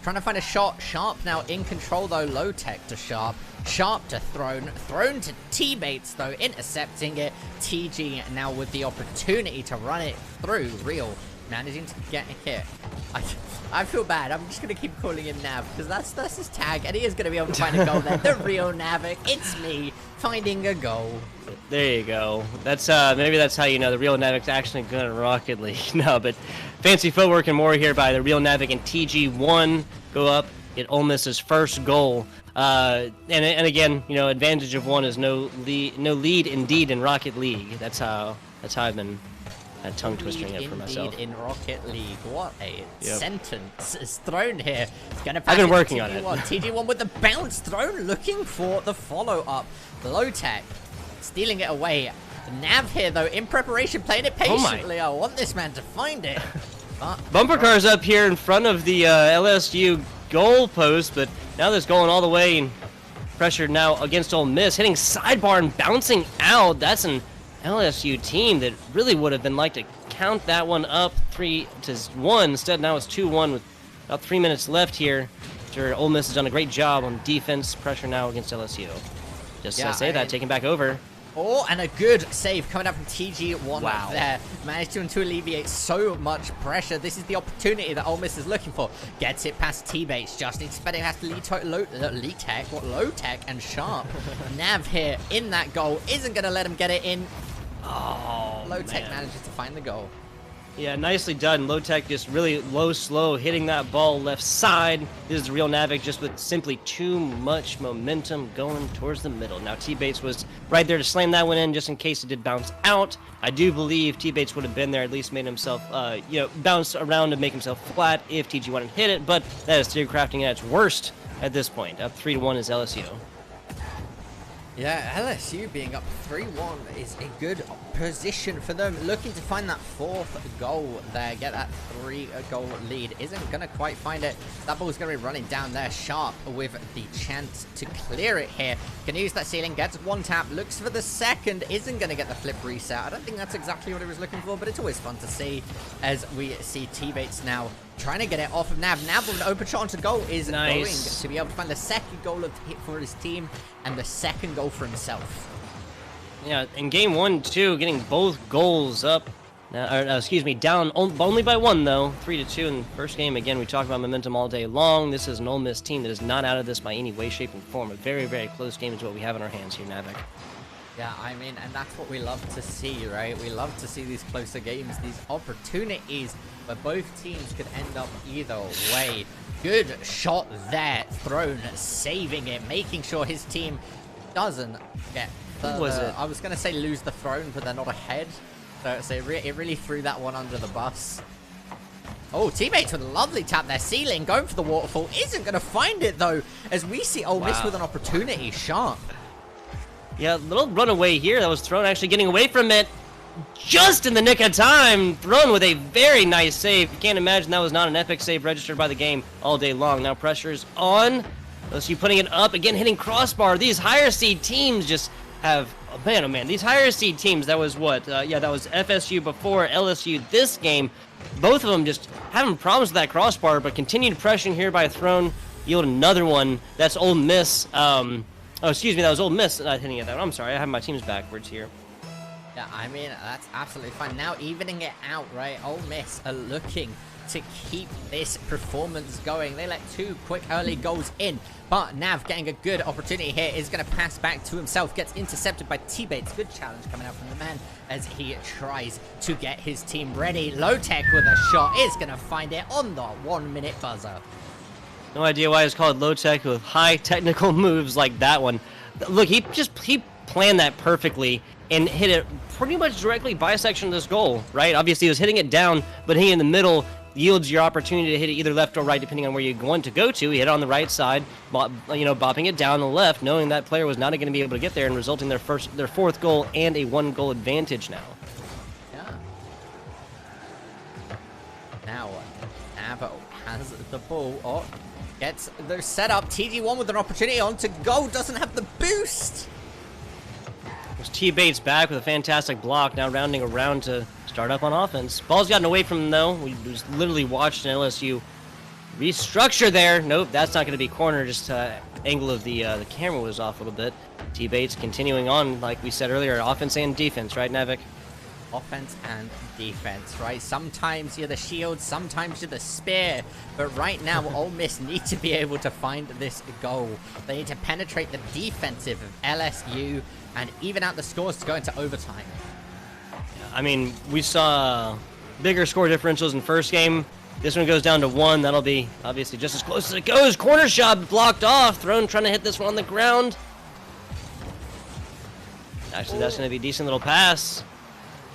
Trying to find a shot. Sharp now in control, though. Low Tech to Sharp. Sharp to Throne. Throne to T-Bates, though, intercepting it. TG now with the opportunity to run it through. Real managing to get here. I feel bad. I'm just going to keep calling him Nav, because that's his tag, and he is going to be able to find a goal there. The real Navik. It's me finding a goal. There you go. That's maybe that's how you know the real Navik's actually good at Rocket League. No, but fancy footwork and more here by the real Navik, and TG1 go up at Ole Miss's first goal. And again, you know, advantage of one is no lead indeed in Rocket League. That's how I've been tongue twisting it for myself. In Rocket League, what a sentence is thrown here. It's gonna pass. I've been working on it. TG1 with the bounce thrown, looking for the follow up. Low Tech stealing it away. Nav here though, in preparation, playing it patiently. I want this man to find it. Bumper cars up here in front of the LSU goal post, but now that's going all the way and pressure now against Ole Miss, hitting sidebar and bouncing out. That's an LSU team that really would have been like to count that one up 3-1. Instead, now it's 2-1 with about 3 minutes left here. After Ole Miss has done a great job on defense, pressure now against LSU. Just to say that, taking back over. Oh, and a good save coming up from TG1 wow. there. Managed to alleviate so much pressure. This is the opportunity that Ole Miss is looking for. Gets it past T-Bates. Just expecting has to Low Tech and Sharp. Nav here in that goal. Isn't going to let him get it in. Oh, Low Tech manages to find the goal. Yeah, nicely done. Low Tech just really slow, hitting that ball left side. This is the real Navik, just with simply too much momentum going towards the middle. Now T-Bates was right there to slam that one in, just in case it did bounce out. I do believe T-Bates would have been there, at least made himself, bounce around to make himself flat if TG1 had hit it. But that is theory crafting at its worst at this point. Up 3-1 is LSU. Yeah, LSU being up 3-1 is a good position for them. Looking to find that 4th goal there. Get that 3-goal lead. Isn't going to quite find it. That ball's going to be running down there. Sharp with the chance to clear it here. Can use that ceiling. Gets one tap. Looks for the second. Isn't going to get the flip reset. I don't think that's exactly what he was looking for, but it's always fun to see as we see T-Bates now trying to get it off of Nav. Nav with an open shot onto goal is going Nice. to be able to find the second goal of hit for his team and the second goal for himself. Yeah, in game 1, too, getting both goals up. Excuse me, down only by 1, though. 3-2 in the first game. Again, we talk about momentum all day long. This is an Ole Miss team that is not out of this by any way, shape, and form. A very, very close game is what we have in our hands here, Navik. Yeah, I mean, and that's what we love to see, right? We love to see these closer games, these opportunities where both teams could end up either way. Good shot there, thrown, saving it, making sure his team doesn't get further. Who was it? I was going to say lose the throne, but they're not ahead. So it really threw that one under the bus. Oh, teammates with a lovely tap there. Ceiling going for the waterfall. Isn't going to find it, though, as we see Ole Miss with an opportunity. Sharp. Yeah, little runaway here that was thrown, actually getting away from it just in the nick of time. Thrown with a very nice save. You can't imagine that was not an epic save registered by the game all day long. Now pressure's on. LSU putting it up, again hitting crossbar. These higher seed teams just have, oh man, these higher seed teams, that was what? Yeah, that was FSU before, LSU this game. Both of them just having problems with that crossbar, but continued pressure here by Throne. Yield another one. That's Ole Miss. Oh, excuse me, that was Ole Miss hitting it. I'm sorry, I have my teams backwards here. Yeah, I mean, that's absolutely fine. Now evening it out, right? Ole Miss are looking to keep this performance going. They let 2 quick early goals in, but Nav getting a good opportunity here is going to pass back to himself. Gets intercepted by T-Bates. Good challenge coming out from the man as he tries to get his team ready. Low Tech with a shot is going to find it on the 1-minute buzzer. No idea why it's called low tech with high technical moves like that one. Look, he planned that perfectly and hit it pretty much directly bisection this goal, right? Obviously, he was hitting it down, but hitting in the middle yields your opportunity to hit it either left or right, depending on where you're going to go to. He hit it on the right side, bopping it down the left, knowing that player was not going to be able to get there, and resulting in their 4th goal and a 1-goal advantage now. Yeah. Now, Avo has the ball. Oh, gets the setup. TG1 with an opportunity on to go. Doesn't have the boost. There's T-Bates back with a fantastic block, now rounding around to start up on offense. Ball's gotten away from him, though. We just literally watched an LSU restructure there. Nope, that's not going to be corner. Just angle of the camera was off a little bit. T-Bates continuing on, like we said earlier, offense and defense, right, Navik? Offense and defense, right? Sometimes you're the shield, sometimes you're the spear. But right now, Ole Miss need to be able to find this goal. They need to penetrate the defensive of LSU and even out the scores to go into overtime. I mean, we saw bigger score differentials in first game. This one goes down to 1. That'll be obviously just as close as it goes. Corner shot blocked off. Throne trying to hit this one on the ground. Actually, that's going to be a decent little pass.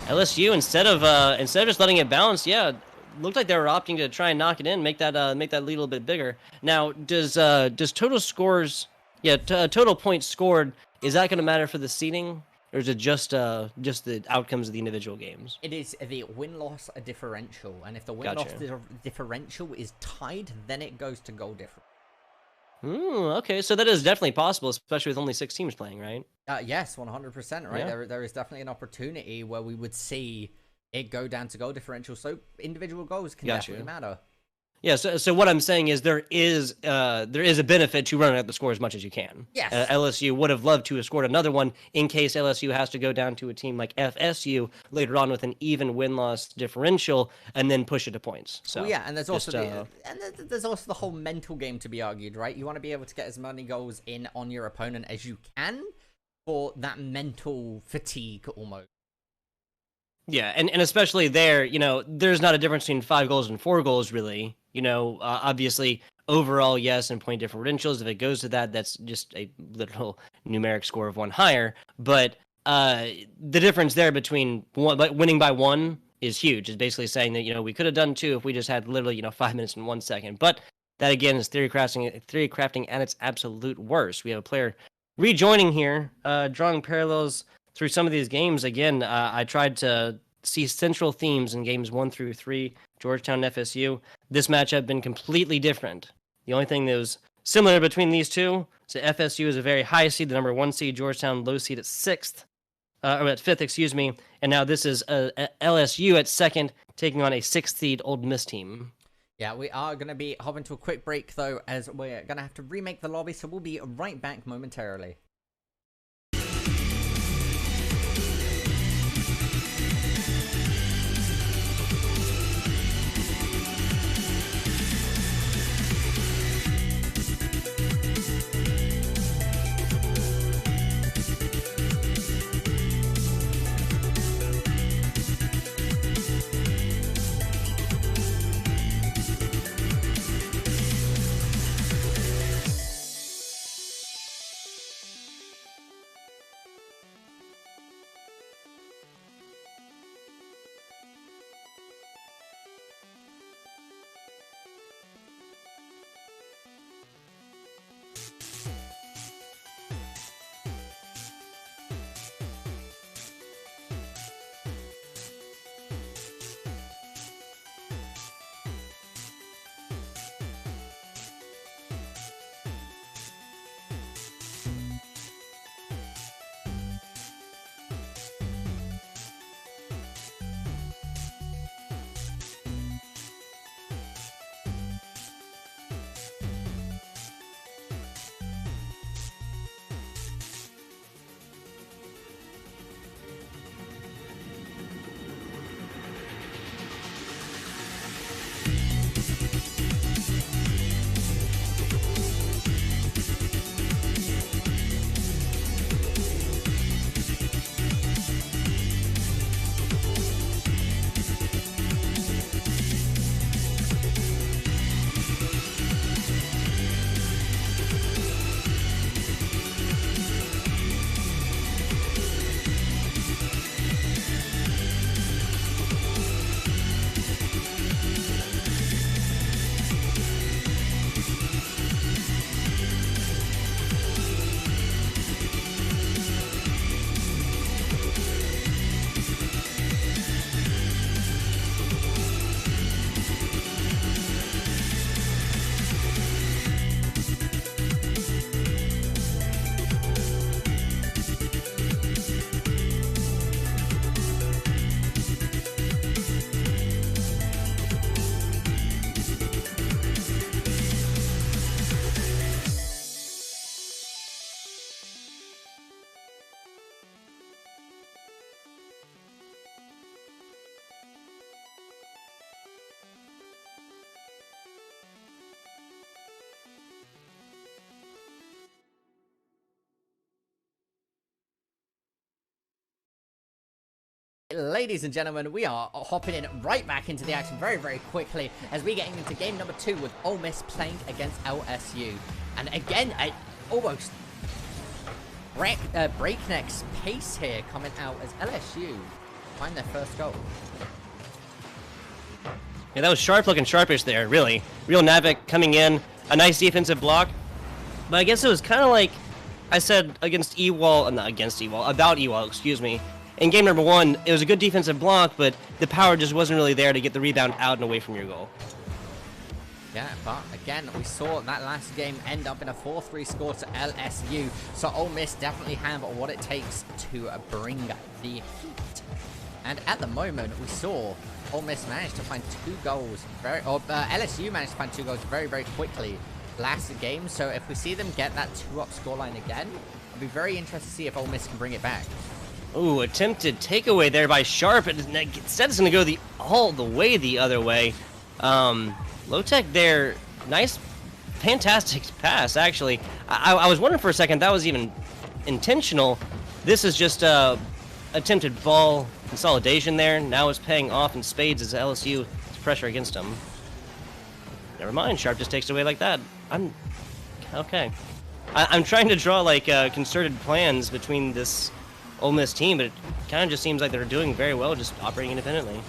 LSU, instead of just letting it bounce, yeah, looked like they were opting to try and knock it in, make that lead a little bit bigger. Now, does total scores, total points scored, is that going to matter for the seeding, or is it just the outcomes of the individual games? It is the win-loss differential, and if the win-loss differential is tied, then it goes to goal difference. Okay, so that is definitely possible, especially with only 6 teams playing, right? Yes, 100%, right? Yeah. There is definitely an opportunity where we would see it go down to goal differential, so individual goals can definitely matter. Yeah, so what I'm saying is there is a benefit to running up the score as much as you can. Yes. LSU would have loved to have scored another one in case LSU has to go down to a team like FSU later on with an even win-loss differential and then push it to points. So yeah, and there's also there's also the whole mental game to be argued, right? You want to be able to get as many goals in on your opponent as you can for that mental fatigue almost. Yeah, and especially there, there's not a difference between 5 goals and 4 goals, really. Obviously, overall, yes, and point differentials. If it goes to that, that's just a literal numeric score of 1 higher. But the difference there between winning by 1 is huge. It's basically saying that, we could have done 2 if we just had literally, 5 minutes and 1 second. But that, again, is theory crafting at its absolute worst. We have a player rejoining here, drawing parallels through some of these games. Again, I tried to see central themes in games 1 through 3, Georgetown and FSU. This matchup been completely different. The only thing that was similar between these two is that FSU is a very high seed, the number 1 seed, Georgetown low seed at 5th, and now this is LSU at 2nd, taking on a 6th seed Ole Miss team. Yeah, we are going to be hopping to a quick break, though, as we're going to have to remake the lobby, so we'll be right back momentarily. Ladies and gentlemen, we are hopping in right back into the action very, very quickly as we're getting into game number 2 with Ole Miss playing against LSU. And again, almost breakneck pace here coming out as LSU find their first goal. Yeah, that was sharp looking sharpish there, really. Real Navik coming in, a nice defensive block. But I guess it was kind of like I said against Ewall, not against Ewall, about Ewall, excuse me. In game number 1, it was a good defensive block, but the power just wasn't really there to get the rebound out and away from your goal. Yeah, but again, we saw that last game end up in a 4-3 score to LSU. So Ole Miss definitely have what it takes to bring the heat. And at the moment, we saw Ole Miss manage to find 2 goals, LSU managed to find 2 goals very, very quickly last game. So if we see them get that 2-up scoreline again, I'd be very interested to see if Ole Miss can bring it back. Ooh, attempted takeaway there by Sharp. Instead, it's going to go all the way the other way. Low-tech there. Nice, fantastic pass, actually. I was wondering for a second that was even intentional. This is just attempted ball consolidation there. Now it's paying off in spades as LSU has pressure against them. Never mind, Sharp just takes it away like that. Okay. I'm trying to draw, like, concerted plans between this Ole Miss team, but it kind of just seems like they're doing very well just operating independently.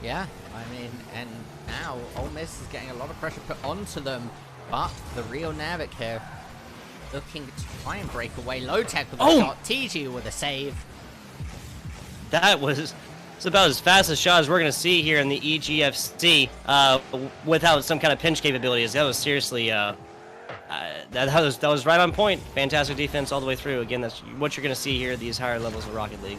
Yeah, I mean, and now Ole Miss is getting a lot of pressure put onto them, but the real Navik here looking to try and break away. Low-tech with a shot, TG with a save. That was about as fast a shot as we're going to see here in the EGFC without some kind of pinch capabilities. That was seriously... that was right on point. Fantastic defense all the way through. Again, that's what you're going to see here at these higher levels of Rocket League.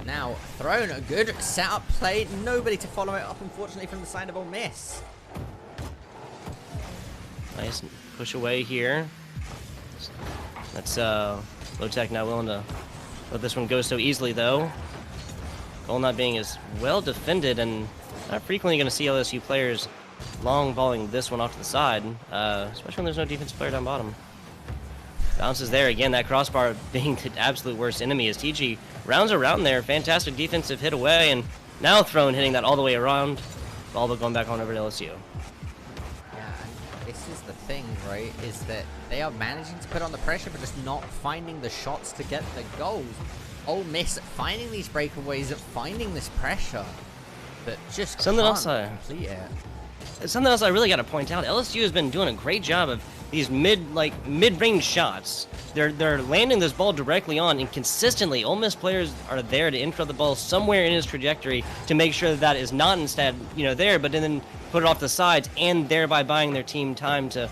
Now, thrown a good setup play. Nobody to follow it up, unfortunately, from the side of Ole Miss. Nice push away here. That's Low-Tech not willing to let this one go so easily, though. Goal not being as well defended, and not frequently going to see LSU players long balling this one off to the side, especially when there's no defensive player down bottom. Bounces there again. That crossbar being the absolute worst enemy as TG rounds around there. Fantastic defensive hit away, and now thrown hitting that all the way around. Ball but going back on over to LSU. Yeah, and this is the thing, right? Is that they are managing to put on the pressure, but just not finding the shots to get the goals. Ole Miss finding these breakaways, finding this pressure, but just something can't else complete it. Something else I really got to point out: LSU has been doing a great job of these mid-range shots. They're landing this ball directly on, and consistently, Ole Miss players are there to interrupt the ball somewhere in his trajectory to make sure that is not instead there, but then put it off the sides, and thereby buying their team time to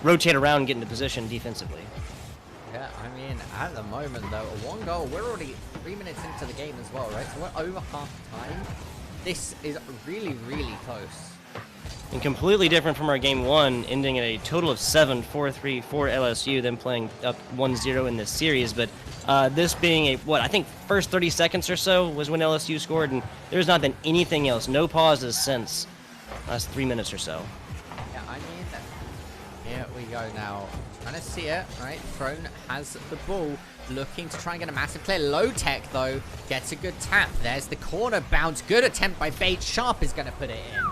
rotate around and get into position defensively. Yeah, I mean, at the moment though, a 1 goal. We're already 3 minutes into the game as well, right? So we're over half time. This is really, really close. And completely different from our game 1, ending at a total of 7-4-3 for LSU, then playing up 1-0 in this series. But this being I think first 30 seconds or so was when LSU scored, and there's not been anything else. No pauses since last 3 minutes or so. Yeah, I mean, here we go now. Trying to see it, right? Throne has the ball, looking to try and get a massive clear. Low-Tech, though, gets a good tap. There's the corner bounce. Good attempt by Bates. Sharp is going to put it in.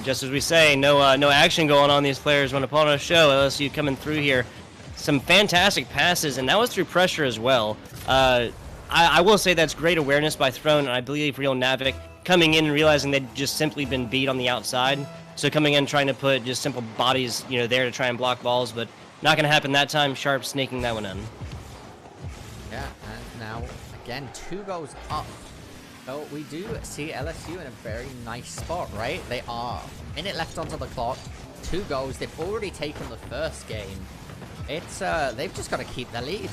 Just as we say, no action going on. These players want to put on a show. LSU coming through here. Some fantastic passes, and that was through pressure as well. I will say that's great awareness by Throne, and I believe Real Navik coming in and realizing they'd just simply been beat on the outside. So coming in trying to put just simple bodies, there to try and block balls, but not going to happen that time. Sharp snaking that one in. Yeah, and now, again, 2 goals up. So we do see LSU in a very nice spot, right? They are a minute left onto the clock, 2 goals. They've already taken the first game. It's they've just got to keep their lead.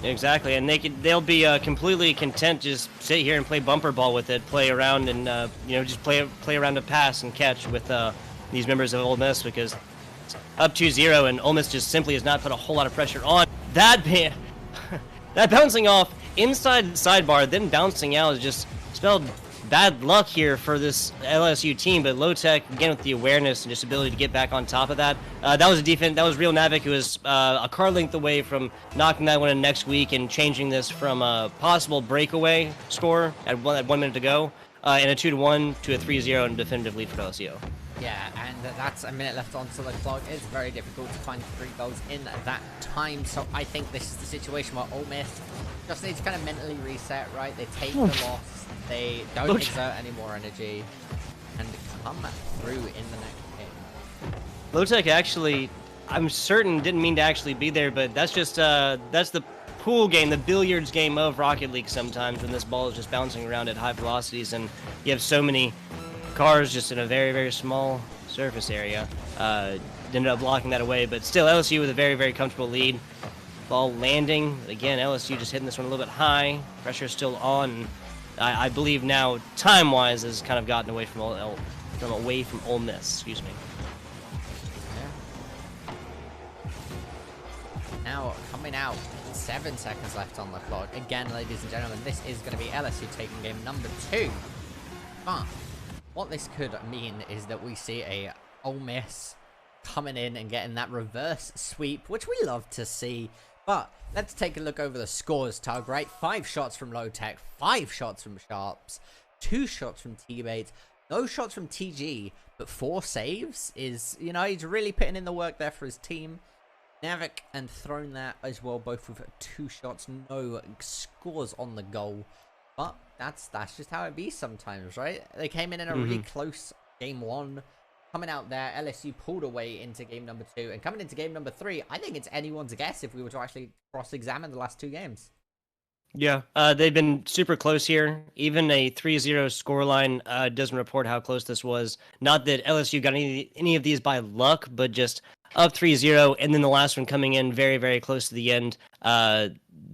Exactly, and they'll be completely content to just sit here and play bumper ball with it, play around, and just play around to pass and catch with these members of Ole Miss, because it's up 2-0, and Ole Miss just simply has not put a whole lot of pressure on that. That bouncing off inside the sidebar, then bouncing out is just spelled bad luck here for this LSU team. But Low-Tech, again, with the awareness and just ability to get back on top of that. That was a defense. That was Real Navik, who was a car length away from knocking that one in next week and changing this from a possible breakaway score at 1 minute to go, and a 2-1 to a 3-0 and definitive lead for LSU. Yeah, and that's a minute left onto the clock. It's very difficult to find 3 goals in that time. So I think this is the situation where Ole Miss just needs to kind of mentally reset, right? They take the loss. They don't exert any more energy and come through in the next game. Low-Tech actually, I'm certain, didn't mean to actually be there, but that's just that's the pool game, the billiards game of Rocket League sometimes, when this ball is just bouncing around at high velocities and you have so many cars just in a very, very small surface area. Ended up blocking that away, but still LSU with a very, very comfortable lead. Ball landing. Again, LSU just hitting this one a little bit high. Pressure still on. I believe now, time-wise, has kind of gotten away from Ole Miss. Excuse me. Yeah. Now, coming out, 7 seconds left on the clock. Again, ladies and gentlemen, this is going to be LSU taking game number 2. But what this could mean is that we see a Ole Miss coming in and getting that reverse sweep, which we love to see. But let's take a look over the scores, Tug, right? 5 shots from Low-Tech, 5 shots from Sharps, 2 shots from T-Bates, no shots from TG, but 4 saves is, he's really putting in the work there for his team. Navik and Throne there as well, both with 2 shots, no scores on the goal. But that's just how it be sometimes, right? They came in a really close game 1. Coming out there, LSU pulled away into game number 2. And coming into game number 3, I think it's anyone's guess if we were to actually cross-examine the last 2 games. Yeah, they've been super close here. Even a 3-0 scoreline doesn't report how close this was. Not that LSU got any of these by luck, but just up 3-0, and then the last one coming in very, very close to the end.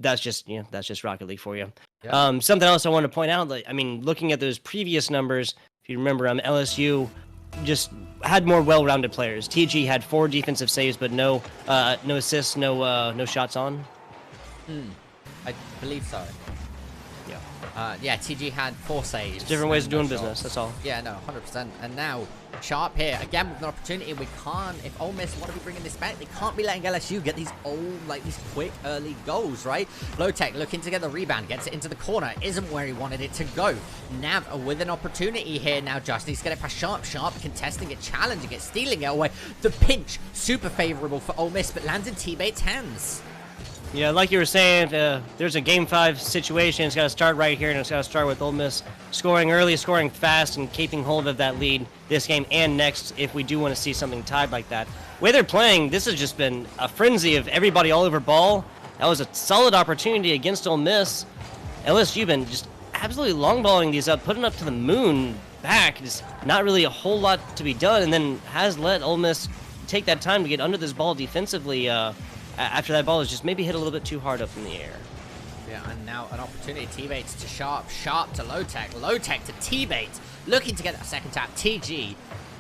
that's just that's just Rocket League for you. Yeah. Something else I wanted to point out, like, I mean, looking at those previous numbers, if you remember, LSU just had more well-rounded players. TG had 4 defensive saves, but no assists, no shots on. I believe so. Yeah. TG had 4 saves. It's different ways of doing shots. business. That's all. Yeah, no, 100%. And now Sharp here again with an opportunity. We can't. If Ole Miss want to be bringing this back, they can't be letting LSU get these these quick early goals, right? Lowtech looking to get the rebound, gets it into the corner, isn't where he wanted it to go. Nav with an opportunity here now. Just needs to get it past Sharp. Sharp contesting it, challenging it, stealing it away. The pinch super favorable for Ole Miss, but lands in T-Bait's hands. Yeah, like you were saying, there's a Game 5 situation. It's got to start right here, and it's got to start with Ole Miss scoring early, scoring fast, and keeping hold of that lead this game and next if we do want to see something tied like that. The way they're playing, this has just been a frenzy of everybody all over ball. That was a solid opportunity against Ole Miss. LSU been just absolutely long-balling these up, putting up to the moon back. Just not really a whole lot to be done, and then has let Ole Miss take that time to get under this ball defensively after that ball is just maybe hit a little bit too hard up in the air. Yeah, and now an opportunity. T-Baits to Sharp, Sharp to Lowtech, Lowtech to T-Bait, looking to get that second tap. TG,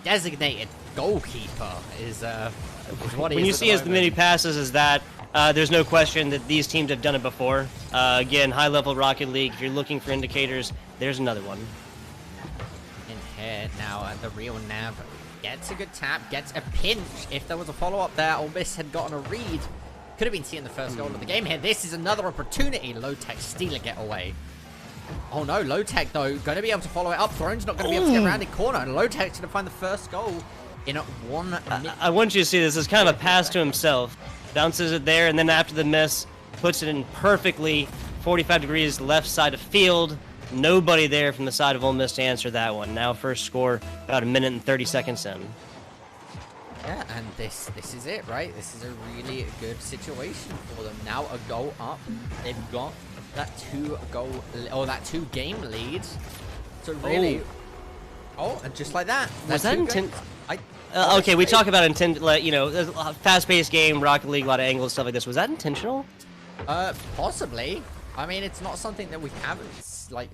designated goalkeeper, is what he when is you at see the as the many passes as that, there's no question that these teams have done it before. Again, high-level Rocket League, if you're looking for indicators, there's another one. In here now, the real Nav gets a good tap, gets a pinch. If there was a follow-up there, Ole Miss had gotten a read. Could have been seeing the first goal of the game here. This is another opportunity. Lowtech stealing it away. Oh no, Lowtech though, going to be able to follow it up. Throne's not going to be able to get around the corner. And Lowtech's going to find the first goal in 1 minute. I want you to see this as kind of a pass to himself. Bounces it there, and then after the miss, puts it in perfectly 45 degrees left side of field. Nobody there from the side of Ole Miss to answer that one. Now first score about 1 minute and 30 seconds in. Yeah, and this is it, right? This is a really good situation for them. Now a goal up. They've got that 2-game lead. So really, and just like that. Was that intent? Okay, we talk about intent. Fast-paced game, Rocket League, a lot of angles, stuff like this. Was that intentional? Possibly. I mean, it's not something that we haven't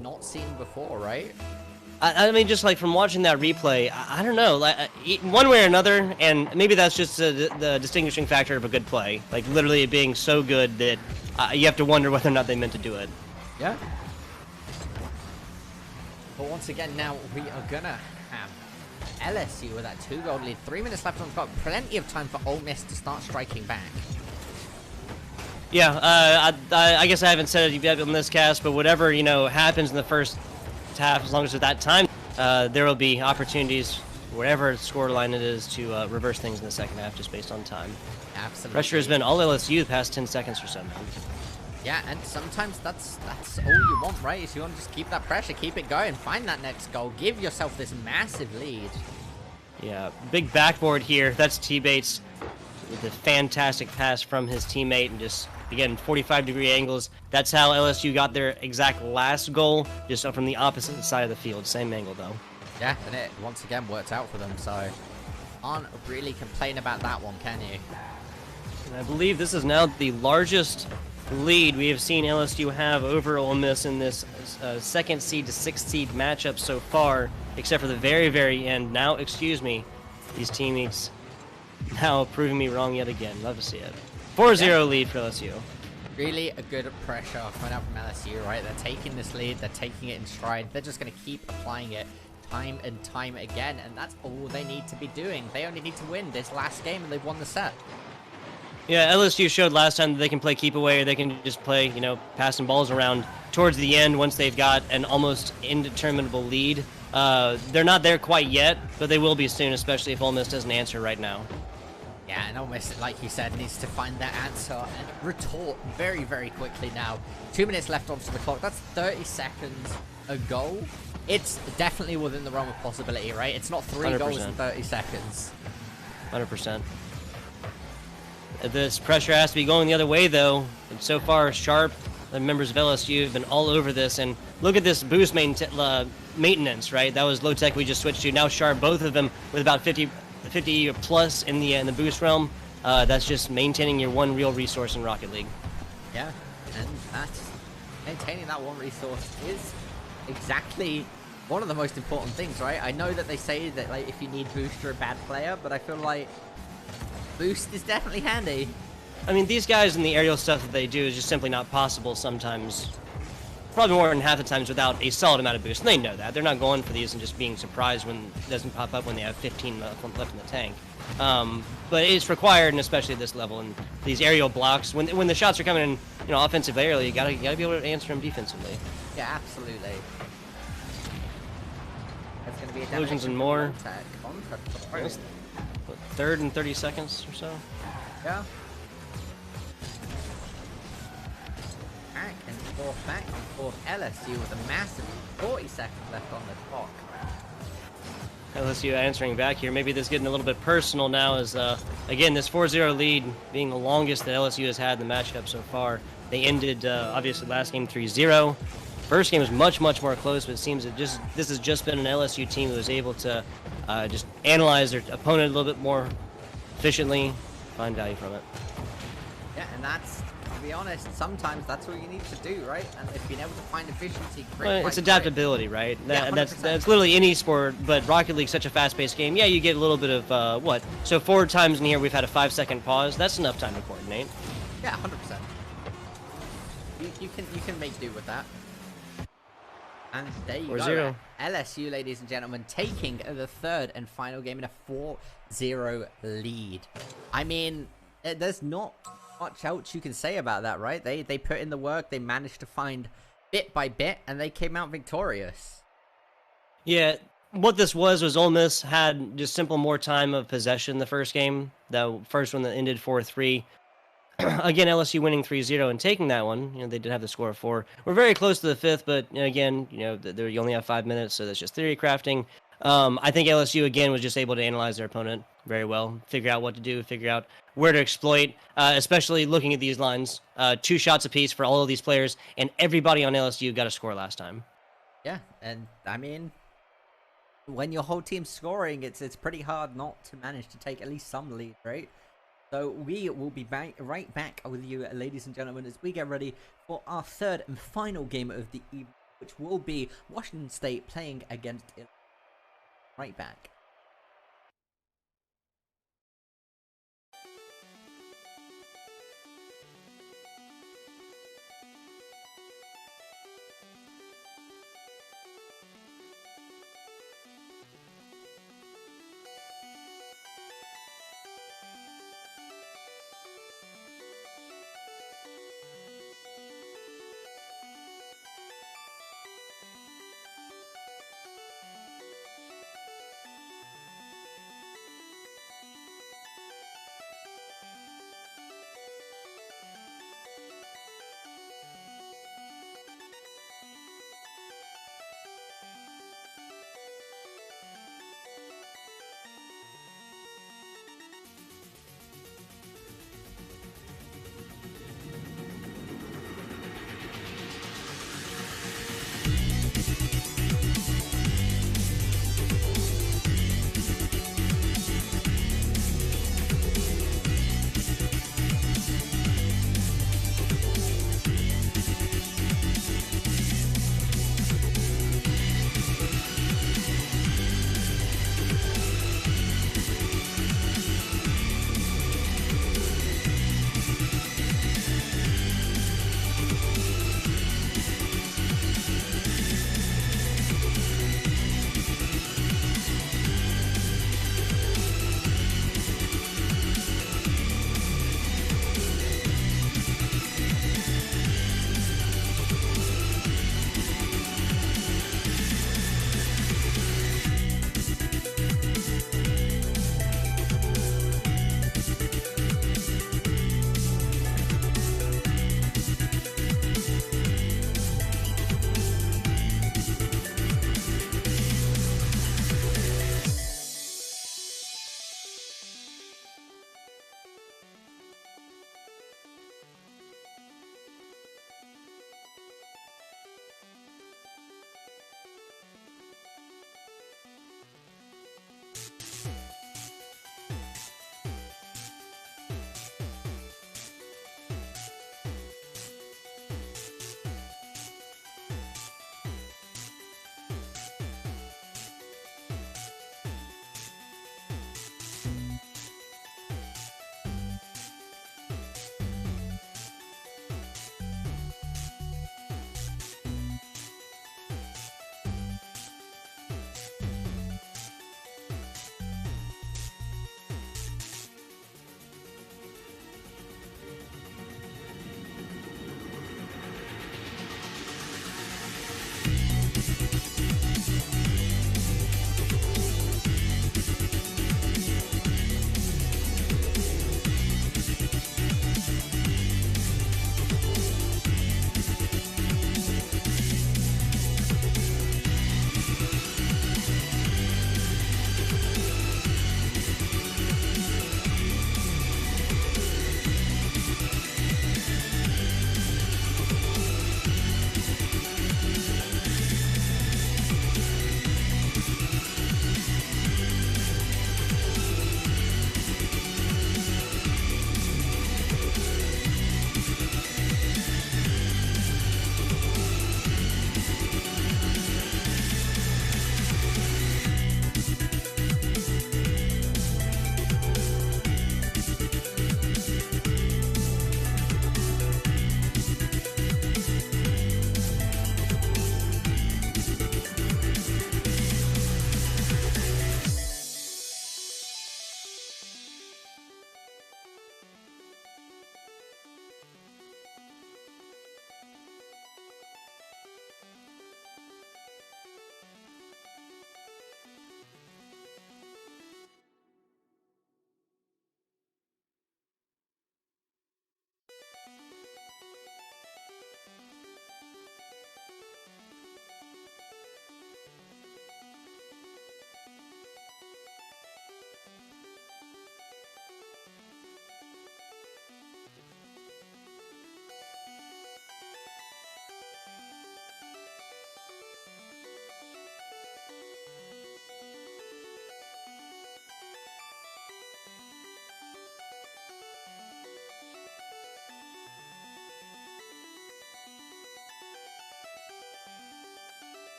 not seen before, right? I mean, just like from watching that replay, I don't know, one way or another, and maybe that's just the distinguishing factor of a good play. Like literally it being so good that you have to wonder whether or not they meant to do it. Yeah. But once again, now we are gonna have LSU with that 2-goal lead. 3 minutes left on the clock. Plenty of time for Ole Miss to start striking back. Yeah, I guess I haven't said it yet on this cast, but whatever happens in the first half, as long as at that time, there will be opportunities wherever scoreline it is to reverse things in the second half, just based on time. Absolutely. Pressure has been all LSU the past 10 seconds or so. Yeah, and sometimes that's all you want, right? Is you want to just keep that pressure, keep it going, find that next goal, give yourself this massive lead. Yeah, big backboard here. That's T-Bait's with a fantastic pass from his teammate, and just again 45-degree angles. That's how LSU got their exact last goal, just from the opposite side of the field. Same angle though. Yeah, and it once again worked out for them, so can't really complain about that one, can you? And I believe this is now the largest lead we have seen LSU have over Ole Miss in this second seed to sixth seed matchup so far, except for the very, very end. Now, excuse me, these teammates now proving me wrong yet again. Love to see it. 4-0 lead for LSU. Really a good pressure coming out from LSU, right? They're taking this lead, they're taking it in stride. They're just going to keep applying it time and time again, and that's all they need to be doing. They only need to win this last game, and they've won the set. Yeah, LSU showed last time that they can play keep away, or they can just play, passing balls around towards the end once they've got an almost indeterminable lead. They're not there quite yet, but they will be soon, especially if Ole Miss doesn't answer right now. Yeah, and Ole Miss, like you said, needs to find that answer and retort very, very quickly now. 2 minutes left onto the clock. That's 30 seconds a goal. It's definitely within the realm of possibility, right? It's not 3 100%. goals in 30 seconds. 100%. This pressure has to be going the other way, though. And so far, Sharp, the members of LSU, have been all over this. And look at this boost maintenance, right? That was low tech we just switched to. Now Sharp, both of them with about 50 plus in the boost realm. That's just maintaining your one real resource in Rocket League. Yeah, And that's maintaining that one resource is exactly one of the most important things, right? I know that they say that like if you need boost, you're a bad player, but I feel like boost is definitely handy. I mean, these guys and the aerial stuff that they do is just simply not possible sometimes. Probably more than half the times without a solid amount of boost. And they know that. They're not going for these and just being surprised when it doesn't pop up when they have 15 left in the tank. But it's required, and especially at this level, and these aerial blocks. When the shots are coming in, you know, offensively, aerially, you gotta be able to answer them defensively. Yeah, absolutely. There's going to be a Illusions and more. On Third and 30 seconds or so. Yeah. Back and forth LSU with a massive 40 seconds left on the clock. LSU answering back here. Maybe this is getting a little bit personal now as, again, this 4-0 lead being the longest that LSU has had in the matchup so far. They ended, obviously, last game 3-0. First game was much, much more close, but it seems that this has just been an LSU team who was able to just analyze their opponent a little bit more efficiently, find value from it. Yeah, and that's, to be honest, sometimes that's what you need to do, right? And if being able to find efficiency, it's adaptability, right? Yeah, that's literally any sport, but Rocket League's such a fast-paced game. Yeah, you get a little bit of what? So 4 times in here we've had a 5-second pause. That's enough time to coordinate. Yeah, 100%. You can make do with that. And there you go. 4-0. LSU, ladies and gentlemen, taking the third and final game in a 4-0 lead. I mean, there's not much else you can say about that, right? They put in the work, they managed to find bit by bit, and they came out victorious. Yeah, what this was Ole Miss had just simple more time of possession the first game. The first one that ended 4-3. Again, LSU winning 3-0 and taking that one. You know, they did have the score of 4. We're very close to the fifth, but again, you know, you only have 5 minutes, so that's just theory crafting. I think LSU again was just able to analyze their opponent very well, figure out what to do, figure out where to exploit. Especially looking at these lines, 2 shots apiece for all of these players, and everybody on LSU got a score last time. Yeah, and I mean, when your whole team's scoring, it's pretty hard not to manage to take at least some lead, right? So we will be right back with you, ladies and gentlemen, as we get ready for our third and final game of the evening, which will be Washington State playing against Illinois. Right back.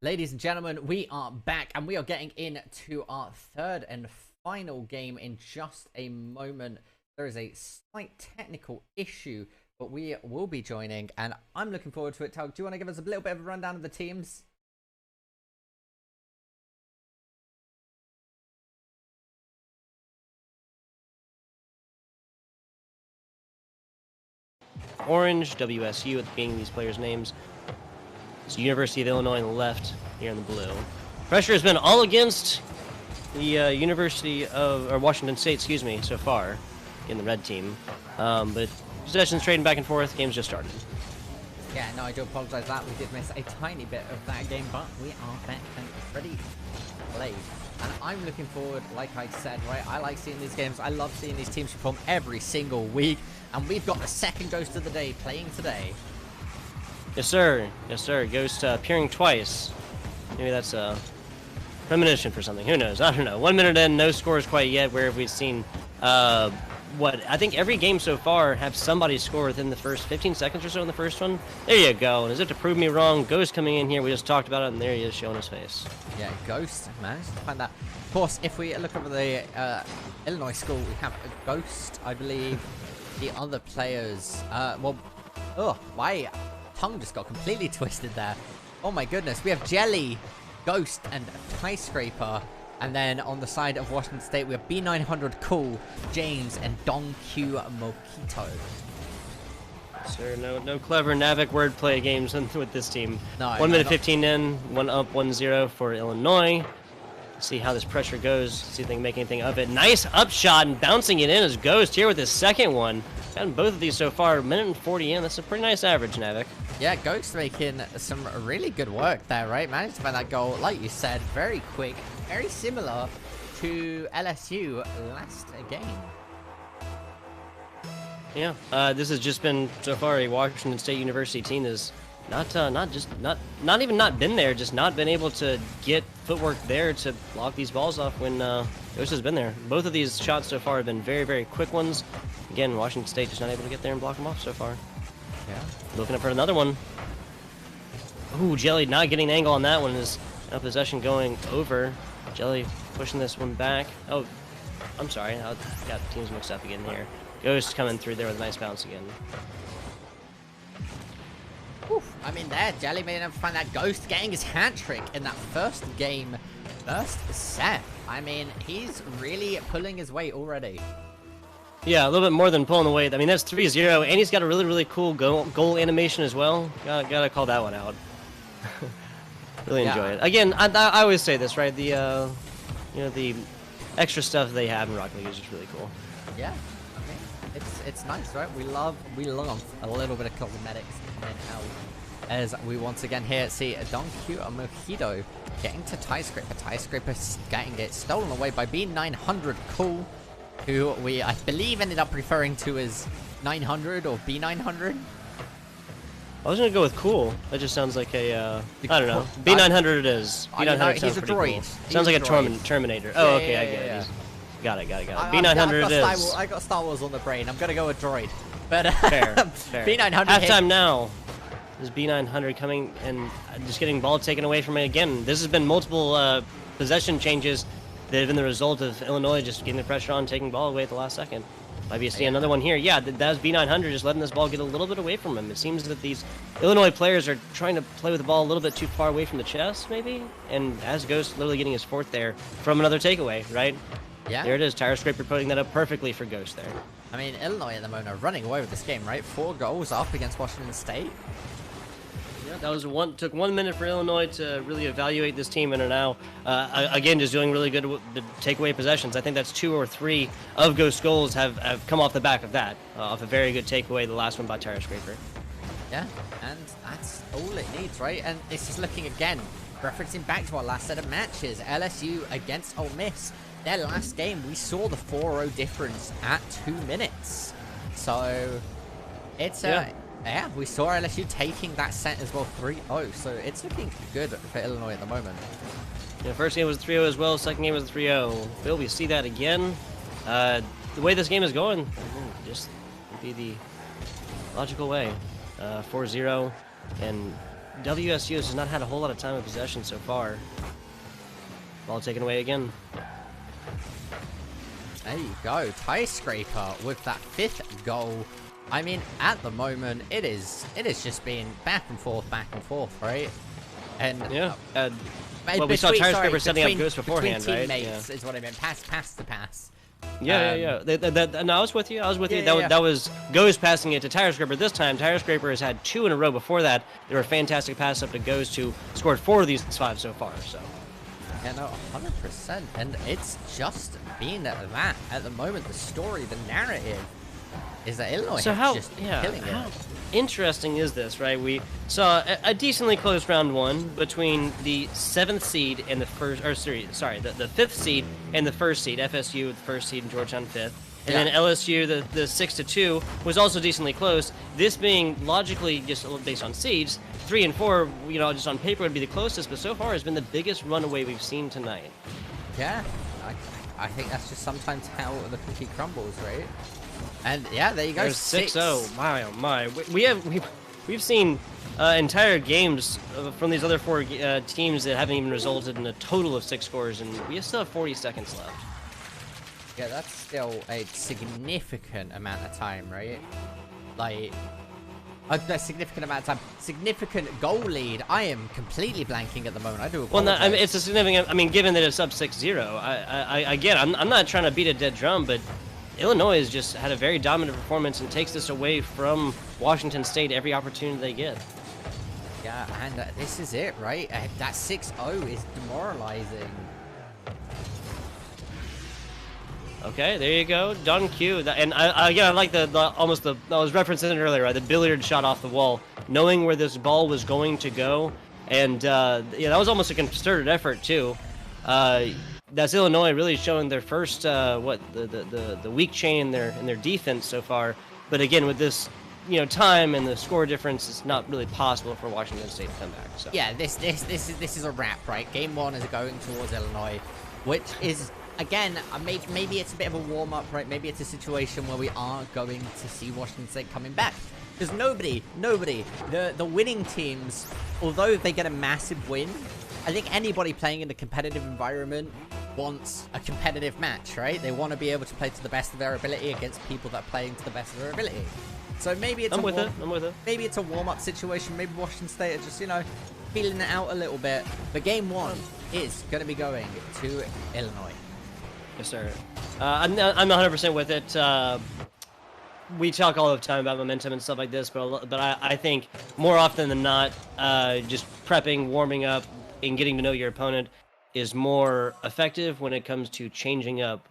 Ladies and gentlemen, we are back and we are getting into our third and final game in just a moment. There is a slight technical issue, but we will be joining and I'm looking forward to it. Tug, do you want to give us a little bit of a rundown of the teams? Orange, WSU at the beginning of these players' names. It's University of Illinois on the left, here in the blue. Pressure has been all against the University of, or Washington State, excuse me, so far in the red team. But possessions trading back and forth, game's just started. Yeah, no, I do apologize that we did miss a tiny bit of that game, but we are back and ready to play. And I'm looking forward, like I said, right? I like seeing these games. I love seeing these teams perform every single week. And we've got the second Ghost of the day playing today. Yes, sir. Yes, sir. Ghost appearing twice. Maybe that's a premonition for something. Who knows? I don't know. 1 minute in, no scores quite yet. Where have we seen, what, I think every game so far have somebody score within the first 15 seconds or so in the first one. There you go. And as if to prove me wrong, Ghost coming in here. We just talked about it, and there he is showing his face. Yeah, Ghost managed to find that. Of course, if we look over the Illinois school, we have a Ghost, I believe. The other players, well, oh, my tongue just got completely twisted there. Oh my goodness, we have Jelly, Ghost, and Tie Scraper. And then on the side of Washington State, we have B900 Cool, James, and Don Q Mojito. Sir, no clever Navic wordplay games with this team. No, 1 minute 15 in, 1 up, 1-0 for Illinois. See how this pressure goes, see if they can make anything of it. Nice up shot and bouncing it in as Ghost here with his second one. Gotten both of these so far, 1 minute and 40 in. That's a pretty nice average, Navic. Yeah, Ghost making some really good work there, right? Managed to find that goal, like you said, very quick, very similar to LSU last game. Yeah, this has just been so far a Washington State University team that's not even not been there, just not been able to get footwork there to block these balls off when Ghost has been there. Both of these shots so far have been very, very quick ones. Again, Washington State just not able to get there and block them off so far. Yeah. Looking up for another one. Ooh, Jelly not getting an angle on that one. Is now possession going over. Jelly pushing this one back. Oh, I'm sorry. I got the teams mixed up again here. Ghost coming through there with a nice bounce again. Oof, I mean, there, Jelly may never find that Ghost getting his hat trick in that first game, first set. I mean, he's really pulling his weight already. Yeah, a little bit more than pulling the weight. I mean, that's 3-0, and he's got a really, really cool goal animation as well. Gotta call that one out. Really enjoy it. Again, I always say this, right? The you know, the extra stuff they have in Rocket League is just really cool. Yeah, I mean, it's nice, right? We love a little bit of cosmetics coming out. As we once again here see Don Q Mojito getting to Tie Scraper. Tie Scraper getting it stolen away by B900 Cool, who I believe ended up referring to as 900 or B900. I was gonna go with cool. That just sounds like a I don't know. B900 it is. B900 sounds pretty cool. Sounds like a Terminator. Oh, okay, I get it. Got it. B900 it is. I got Star Wars on the brain. I'm gonna go with droid. But fair. B900. Halftime now. This B900 coming and just getting ball taken away from it again. This has been multiple possession changes that have been the result of Illinois just getting the pressure on, taking ball away at the last second. Might be seeing another one here. Yeah, that was B900 just letting this ball get a little bit away from him. It seems that these Illinois players are trying to play with the ball a little bit too far away from the chest, maybe. And as Ghost literally getting his fourth there from another takeaway, right? Yeah. There it is. Tire Scraper putting that up perfectly for Ghost there. I mean, Illinois at the moment are running away with this game, right? 4 goals up against Washington State. Yeah, that was took 1 minute for Illinois to really evaluate this team and are now, again, just doing really good with the takeaway possessions. I think that's 2 or 3 of Ghost goals have come off the back of that, off a very good takeaway, the last one by Tire Scraper. Yeah, and that's all it needs, right? And this is looking again, referencing back to our last set of matches, LSU against Ole Miss. Their last game, we saw the 4-0 difference at 2 minutes. So, it's yeah, we saw LSU taking that set as well, 3-0. So it's looking good for Illinois at the moment. Yeah, first game was 3-0 as well. Second game was 3-0. Will we see that again? The way this game is going, just would be the logical way. 4-0, and WSU has not had a whole lot of time of possession so far. Ball taken away again. There you go, tie scraper with that 5th goal. I mean, at the moment, it is just been back and forth, right? And yeah, well, we saw tie scraper setting up Ghost beforehand, right? Teammates is what I meant. Pass to pass. Yeah. No, I was with you. Yeah. That was Ghost passing it to Tire Scraper this time. Tire Scraper has had 2 in a row before that. They were a fantastic pass up to Ghost, who scored 4 of these 5 so far. So. Yeah, no, 100%. And it's just been that at the moment. The story, the narrative is that Illinois is just killing it. How interesting is this, right? We saw a decently close round 1 between the 7th seed and the first, or sorry, the 5th seed and the 1st seed. FSU, the 1st seed, and Georgetown 5th. And then LSU, the 6-2, was also decently close. This being logically just based on seeds, 3 and 4, just on paper would be the closest, but so far has been the biggest runaway we've seen tonight. Yeah, I think that's just sometimes how the cookie crumbles, right? And yeah, there you go. There's 6-0. My oh my. We've seen entire games from these other 4 teams that haven't even resulted in a total of 6 scores, and we still have 40 seconds left. Yeah, that's still a significant amount of time, right? Like, a significant amount of time. Significant goal lead. I am completely blanking at the moment. I do apologize. Well, no, I mean, it's a significant. I mean, given that it's up 6-0, I get. I'm not trying to beat a dead drum, but Illinois has just had a very dominant performance and takes this away from Washington State every opportunity they get. Yeah, and this is it, right? That 6-0 is demoralizing. Okay, there you go, done Q. And I like the I was referencing it earlier, right? The billiard shot off the wall, knowing where this ball was going to go, and that was almost a concerted effort too. That's Illinois really showing their first the weak chain in their defense so far. But again, with this time and the score difference, it's not really possible for Washington State to come back. So yeah, this is a wrap, right? Game 1 is going towards Illinois, which is. Again, maybe it's a bit of a warm-up, right? Maybe it's a situation where we are going to see Washington State coming back. Because nobody, the winning teams, although they get a massive win, I think anybody playing in a competitive environment wants a competitive match, right? They want to be able to play to the best of their ability against people that are playing to the best of their ability. So maybe it's I'm with it. Maybe it's a warm-up situation. Maybe Washington State are just, feeling it out a little bit. But game 1 is going to be going to Illinois. Yes, sir. I'm 100% with it. We talk all the time about momentum and stuff like this, but I think more often than not, just prepping, warming up, and getting to know your opponent is more effective when it comes to changing up,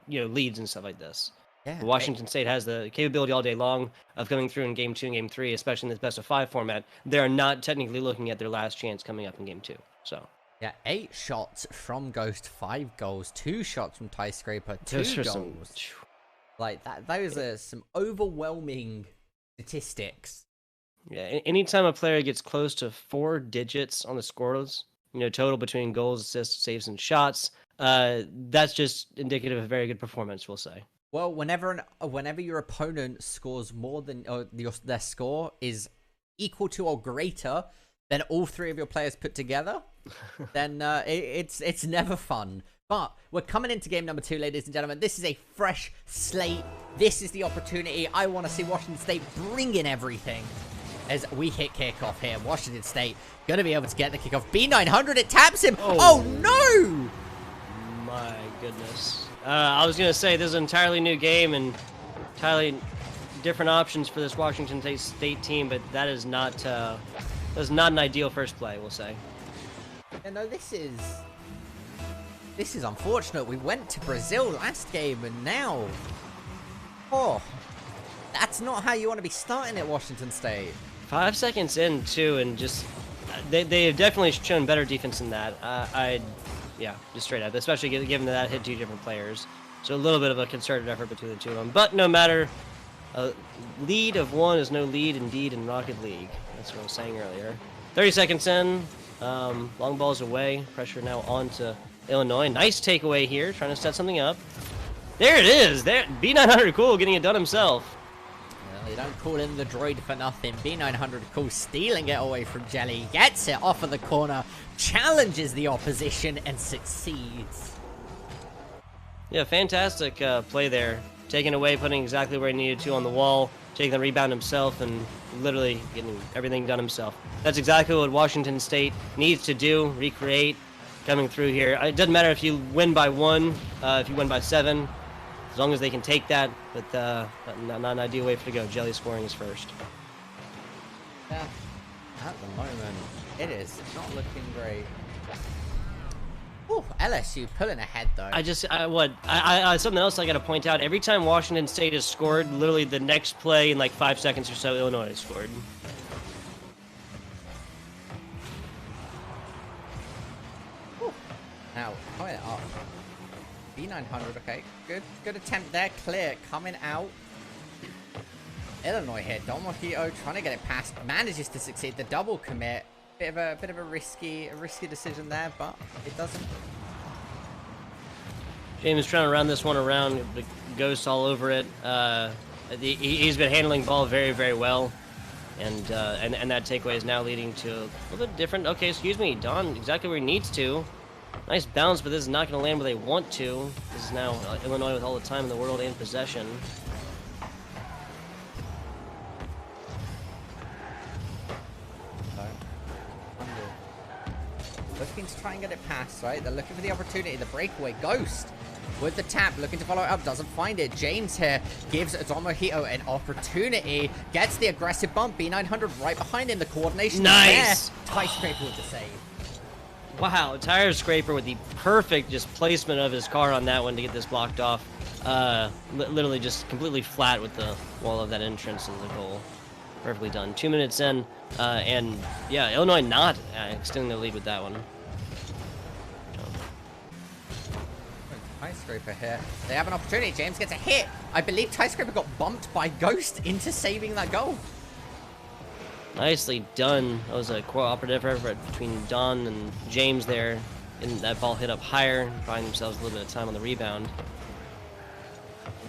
leads and stuff like this. Yeah, Washington State has the capability all day long of coming through in Game 2 and Game 3, especially in this best-of-5 format. They're not technically looking at their last chance coming up in Game 2, so... Yeah, 8 shots from Ghost, 5 goals, 2 shots from Tie Scraper, 2 goals. Like that, those are some overwhelming statistics. Yeah, anytime a player gets close to 4 digits on the scores, total between goals, assists, saves, and shots, that's just indicative of a very good performance, we'll say. Well, whenever your opponent scores more than their score is equal to or greater than all 3 of your players put together, then it's never fun. But we're coming into game number 2, ladies and gentlemen. This is a fresh slate. This is the opportunity. I want to see Washington State bring in everything as we hit kickoff here. Washington State going to be able to get the kickoff. B900, it taps him. Oh no! My goodness. I was going to say, this is an entirely new game and entirely different options for this Washington State team, but that is not an ideal first play, we'll say. Yeah, no, this is unfortunate. We went to Brazil last game, and now... Oh, that's not how you want to be starting at Washington State. 5 seconds in, too, and just... They have definitely shown better defense than that. Yeah, just straight up, especially given that hit 2 different players. So a little bit of a concerted effort between the 2 of them. But no matter, a lead of 1 is no lead indeed in Rocket League. That's what I was saying earlier. 30 seconds in, long balls away. Pressure now on to Illinois. Nice takeaway here, trying to set something up. There it is. There, B900 cool, getting it done himself. They don't call in the droid for nothing. B900 cool, stealing it away from Jelly. Gets it off of the corner. Challenges the opposition and succeeds. Yeah, fantastic play there. Taking away, putting exactly where he needed to on the wall, taking the rebound himself, and literally getting everything done himself. That's exactly what Washington State needs to do, recreate, coming through here. It doesn't matter if you win by 1, if you win by 7, as long as they can take that, but not an ideal way for it to go. Jelly scoring is first. Yeah, at the moment, it is not looking great. Ooh, LSU pulling ahead though. Something else I got to point out. Every time Washington State has scored, literally the next play in like 5 seconds or so, Illinois has scored. Ooh. Now, coming up. B900, okay. Good attempt there. Clear, coming out. Illinois here. Don Mojito trying to get it past. Manages to succeed. The double commit. Bit of a risky decision there, but it doesn't. James trying to round this one around, the ghost all over it. He's been handling ball very, very well, and that takeaway is now leading to a little bit different. Okay, excuse me, Don, exactly where he needs to. Nice bounce, but this is not going to land where they want to. This is now Illinois with all the time in the world and possession. Looking to try and get it past, right? They're looking for the opportunity. The breakaway. Ghost with the tap. Looking to follow it up. Doesn't find it. James here gives Don Mojito an opportunity. Gets the aggressive bump. B900 right behind him. The coordination nice. There. Tie scraper with the save. Wow. Tire scraper with the perfect just placement of his car on that one to get this blocked off. Literally just completely flat with the wall of that entrance and the goal. Perfectly done. 2 minutes in, and yeah, Illinois not extending the lead with that one. Tie scraper here. They have an opportunity. James gets a hit. I believe Tie scraper got bumped by Ghost into saving that goal. Nicely done. That was a cooperative effort between Don and James there. And that ball hit up higher, buying themselves a little bit of time on the rebound.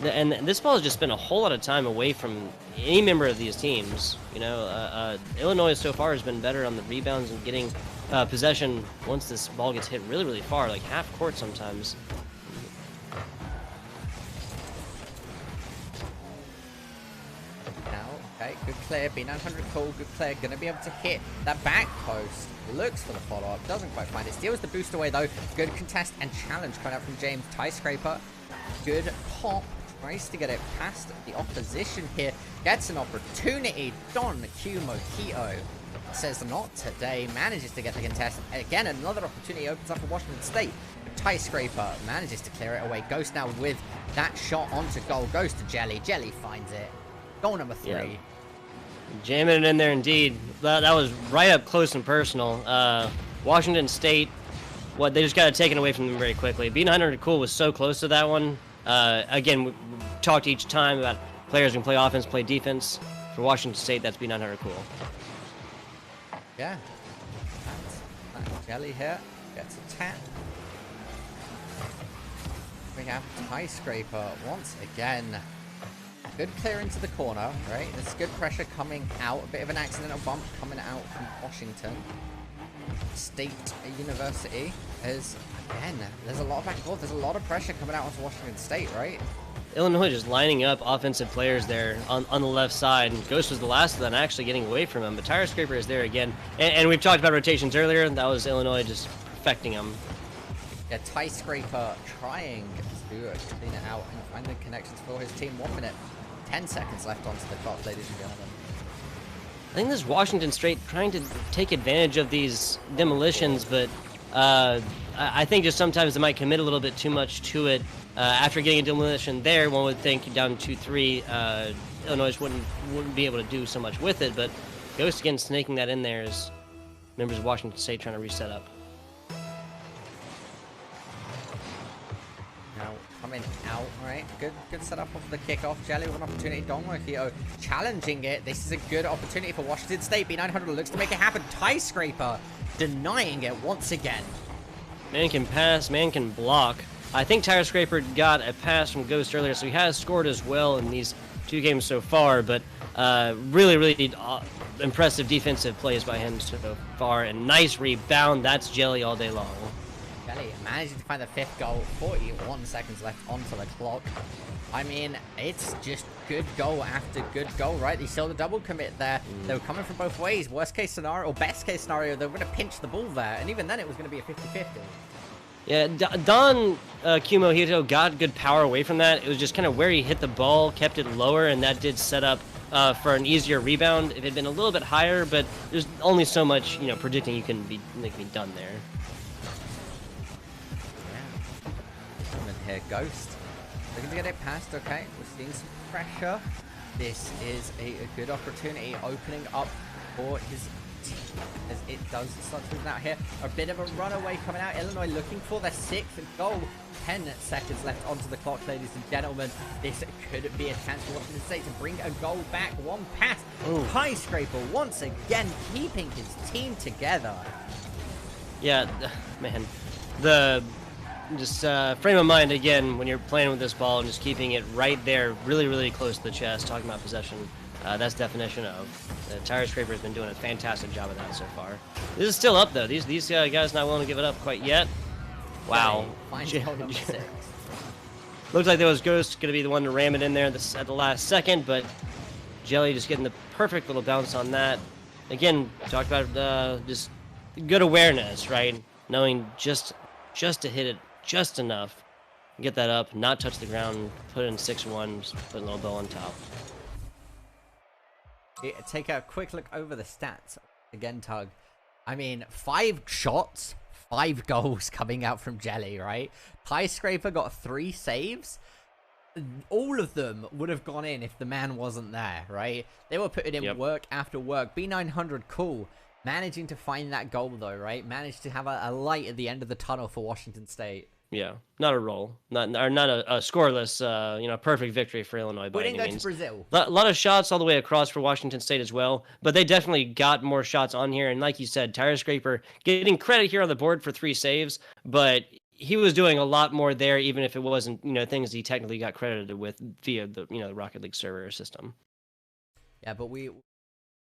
And this ball has just been a whole lot of time away from any member of these teams. You know, Illinois so far has been better on the rebounds and getting possession once this ball gets hit really, really far, like half court sometimes. Now, okay, good clear. B900 cool, good clear. Gonna be able to hit that back post. Looks for the follow-up, doesn't quite find it. Steals the boost away though. Good contest and challenge coming out from James. Tie scraper. Good pop. Tries to get it past the opposition here. Gets an opportunity. Don Q Mojito says not today. Manages to get the contest. Again, another opportunity opens up for Washington State. Tie scraper manages to clear it away. Ghost now with that shot onto goal. Goes to Jelly. Jelly finds it. Goal number 3. Yeah. Jamming it in there indeed. That was right up close and personal. Washington State, they just got it taken away from them very quickly. B900 cool was so close to that one. Again, we talked each time about players who can play offense, play defense. For Washington State, that's B900 cool. Yeah. That's Jelly here. Gets a tap. We have Tie Scraper once again. Good clear into the corner, right? There's good pressure coming out. A bit of an accidental bump coming out from Washington State University. Again, there's a lot of back and forth. There's a lot of pressure coming out onto Washington State, right? Illinois just lining up offensive players there on the left side. And Ghost was the last of them actually getting away from him. But Tire Scraper is there again. And we've talked about rotations earlier. That was Illinois just perfecting them. Yeah, Tie Scraper trying to clean it out and find the connections for his team. 1 minute, 10 seconds left onto the clock, ladies and gentlemen. I think this is Washington State trying to take advantage of these demolitions, but I think just sometimes they might commit a little bit too much to it. After getting a demolition there, one would think down 2-3, Illinois wouldn't be able to do so much with it, but Ghost again snaking that in there as members of Washington State trying to reset up. Now coming out, right? Good setup of the kickoff. Jelly with an opportunity. Don Mojito challenging it. This is a good opportunity for Washington State. B900 looks to make it happen. Tie Scraper denying it once again. Man can pass, man can block. I think Tire Scraper got a pass from Ghost earlier, so he has scored as well in these 2 games so far, but really, really impressive defensive plays by him so far. And nice rebound. That's Jelly all day long. Jelly managing to find the 5th goal. 41 seconds left onto the clock. I mean, it's just good goal after good goal, right? You saw the double commit there. They were coming from both ways. Worst case scenario, or best case scenario, they were going to pinch the ball there. And even then, it was going to be a 50-50. Yeah, Don Kumohito got good power away from that. It was just kind of where he hit the ball, kept it lower, and that did set up for an easier rebound. If it had been a little bit higher, but there's only so much, predicting that can be done there. Yeah. And here, Ghost. Looking to get it past, okay. We're seeing some pressure. This is a good opportunity opening up for his team as it does start to move out here. A bit of a runaway coming out. Illinois looking for their 6th goal. 10 seconds left onto the clock, ladies and gentlemen. This could be a chance for Washington State to bring a goal back. One pass. High Scraper once again keeping his team together. Yeah, man. The frame of mind again when you're playing with this ball and just keeping it right there, really, really close to the chest. Talking about possession, that's definition of. Tire Scraper has been doing a fantastic job of that so far. This is still up though. These guys not willing to give it up quite yet. Wow. Looks like there was Ghost going to be the one to ram it in there at the last second, but Jelly just getting the perfect little bounce on that. Again, talked about just good awareness, right? Knowing just to hit it just enough, get that up, not touch the ground, put it in 6-1, put a little bow on top. Take a quick look over the stats again, Tug. I mean, 5 shots, 5 goals coming out from Jelly, right? Pie Scraper got 3 saves. All of them would have gone in if the man wasn't there, right? They were putting in work after work. B900, cool. Managing to find that goal, though, right? Managed to have a light at the end of the tunnel for Washington State. Yeah, not a roll, not a scoreless, perfect victory for Illinois by any means. We didn't go to Brazil. A lot of shots all the way across for Washington State as well, but they definitely got more shots on here. And like you said, Tire Scraper getting credit here on the board for 3 saves, but he was doing a lot more there, even if it wasn't, things he technically got credited with via the, the Rocket League server system. Yeah, but we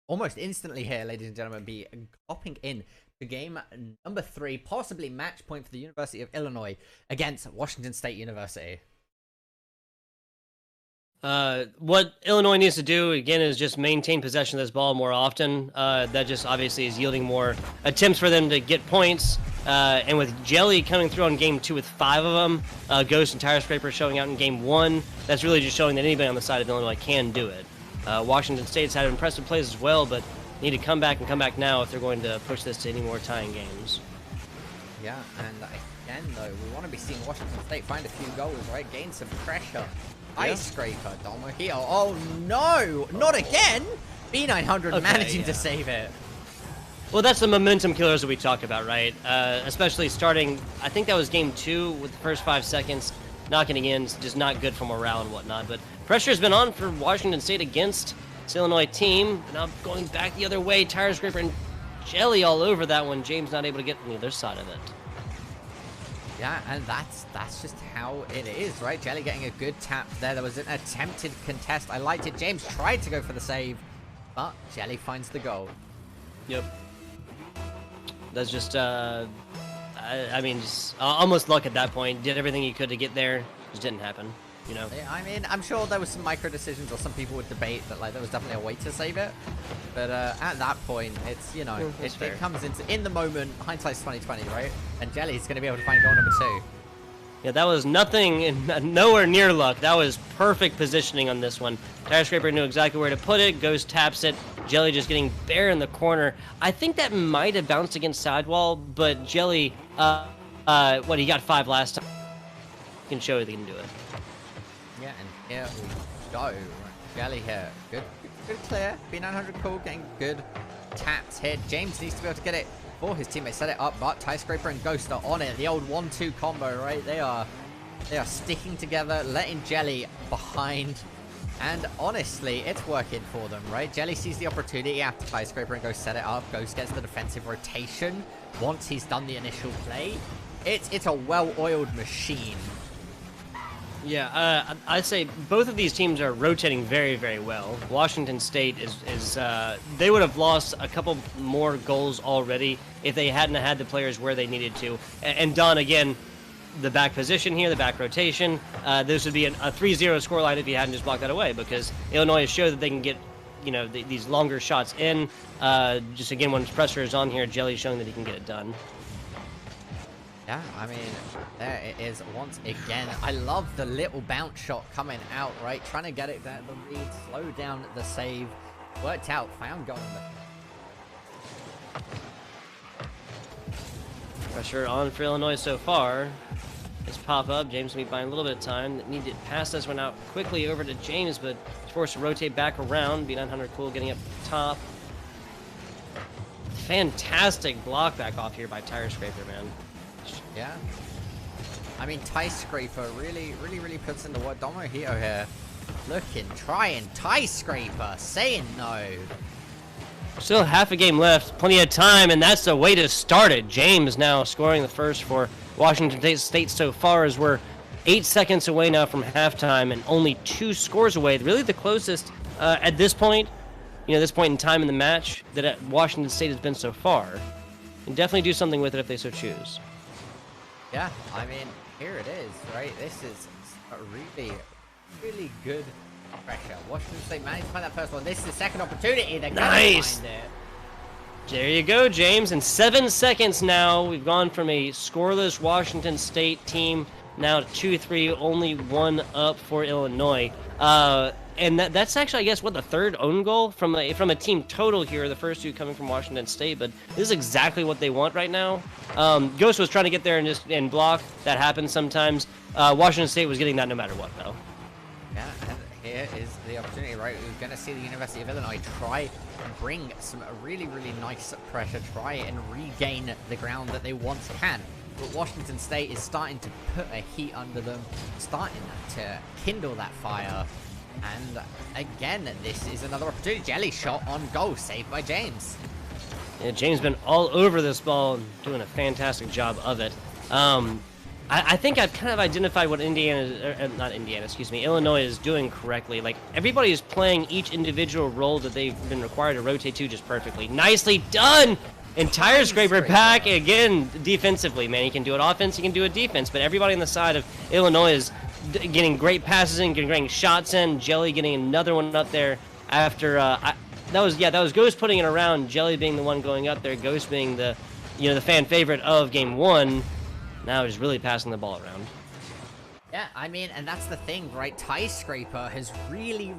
almost instantly here, ladies and gentlemen, be hopping in to game number 3, possibly match point for the University of Illinois against Washington State University. What Illinois needs to do, again, is just maintain possession of this ball more often. That just obviously is yielding more attempts for them to get points. And with Jelly coming through on game 2 with 5 of them, Ghost and Tire Scraper showing out in game 1, that's really just showing that anybody on the side of Illinois can do it. Washington State's had impressive plays as well, but need to come back now if they're going to push this to any more tying games. Yeah, and again, though, we want to be seeing Washington State find a few goals, right? Gain some pressure. Ice Scraper, Domo here. Oh, no! Not again! B900 managing to save it. Well, that's the momentum killers that we talk about, right? Especially starting, I think that was game 2 with the first 5 seconds. Not getting in, just not good for morale and whatnot. But pressure's been on for Washington State against this Illinois team. Now going back the other way, Tire Scraper and Jelly all over that one. James not able to get on the other side of it. Yeah, and that's just how it is, right? Jelly getting a good tap there. There was an attempted contest. I liked it. James tried to go for the save, but Jelly finds the goal. Yep. That's just, I mean, just almost luck at that point. Did everything he could to get there. Just didn't happen. Yeah, I mean, I'm sure there was some micro decisions, or some people would debate that like there was definitely a way to save it. But at that point, it's it comes in the moment. Hindsight's 20/20, right? And Jelly's going to be able to find goal number 2. Yeah, that was nowhere near luck. That was perfect positioning on this one. Tire Scraper knew exactly where to put it. Ghost taps it. Jelly just getting bare in the corner. I think that might have bounced against sidewall, but Jelly, he got 5 last time. Can show that he can do it. Yeah, and here we go. Jelly here. Good clear. B900 cool, getting good taps here. James needs to be able to get it for his teammates. Set it up, but Tie Scraper and Ghost are on it. The old 1-2 combo, right? They are sticking together, letting Jelly behind. And honestly, it's working for them, right? Jelly sees the opportunity after Tie Scraper and Ghost set it up. Ghost gets the defensive rotation once he's done the initial play. It's a well-oiled machine. I'd say both of these teams are rotating very, very well. Washington State is they would have lost a couple more goals already if they hadn't had the players where they needed to. And Don, again, the back position here, the back rotation, this would be a 3-0 scoreline if you hadn't just blocked that away, because Illinois has showed that they can get, you know, these longer shots in. Just again, when pressure is on here, Jelly's showing that he can get it done. Yeah, I mean, there it is once again. I love the little bounce shot coming out, right? Trying to get it there, the lead, slow down the save. Worked out, found goal. Pressure on for Illinois so far. Let's pop up. James will be buying a little bit of time. Need to pass this one out quickly over to James, but he's forced to rotate back around. B900 cool getting up top. Fantastic block back off here by Tire Scraper, man. Yeah. I mean, Tie Scraper really puts in the work. Domo Hito here. Looking, trying. Tie Scraper saying no. Still half a game left. Plenty of time, and that's the way to start it. James now scoring the first for Washington State so far, as we're 8 seconds away now from halftime and only 2 scores away. Really the closest at this point, you know, this point in time in the match that Washington State has been so far. And definitely do something with it if they so choose. Yeah, I mean, here it is, right? This is a really good pressure. Washington State managed to find that first one. This is the second opportunity. They're nice. Find it. There you go, James. In 7 seconds now, we've gone from a scoreless Washington State team now to 2-3, only 1 up for Illinois. And that's actually, I guess, what, the third own goal from a team total here. The first 2 coming from Washington State, but this is exactly what they want right now. Ghost was trying to get there and block. That happens sometimes. Washington State was getting that no matter what, though. Yeah, and here is the opportunity, right? We're going to see the University of Illinois try and bring some really nice pressure, try and regain the ground that they once can. But Washington State is starting to put a heat under them, starting to kindle that fire. And again, this is another opportunity. Jelly shot on goal, saved by James. Yeah, James been all over this ball, doing a fantastic job of it. I think I've kind of identified what Illinois is doing correctly. Like, everybody is playing each individual role that they've been required to rotate to just perfectly. Nicely done! And Tire Scraper back again defensively, man. He can do it offense, he can do it defense, but everybody on the side of Illinois is getting great passes in, getting shots in. Jelly getting another one up there after that was Ghost putting it around. Jelly being the one going up there. Ghost being the fan favorite of game 1. Now he's really passing the ball around. Yeah, I mean, and that's the thing, right? Tie Scraper has really,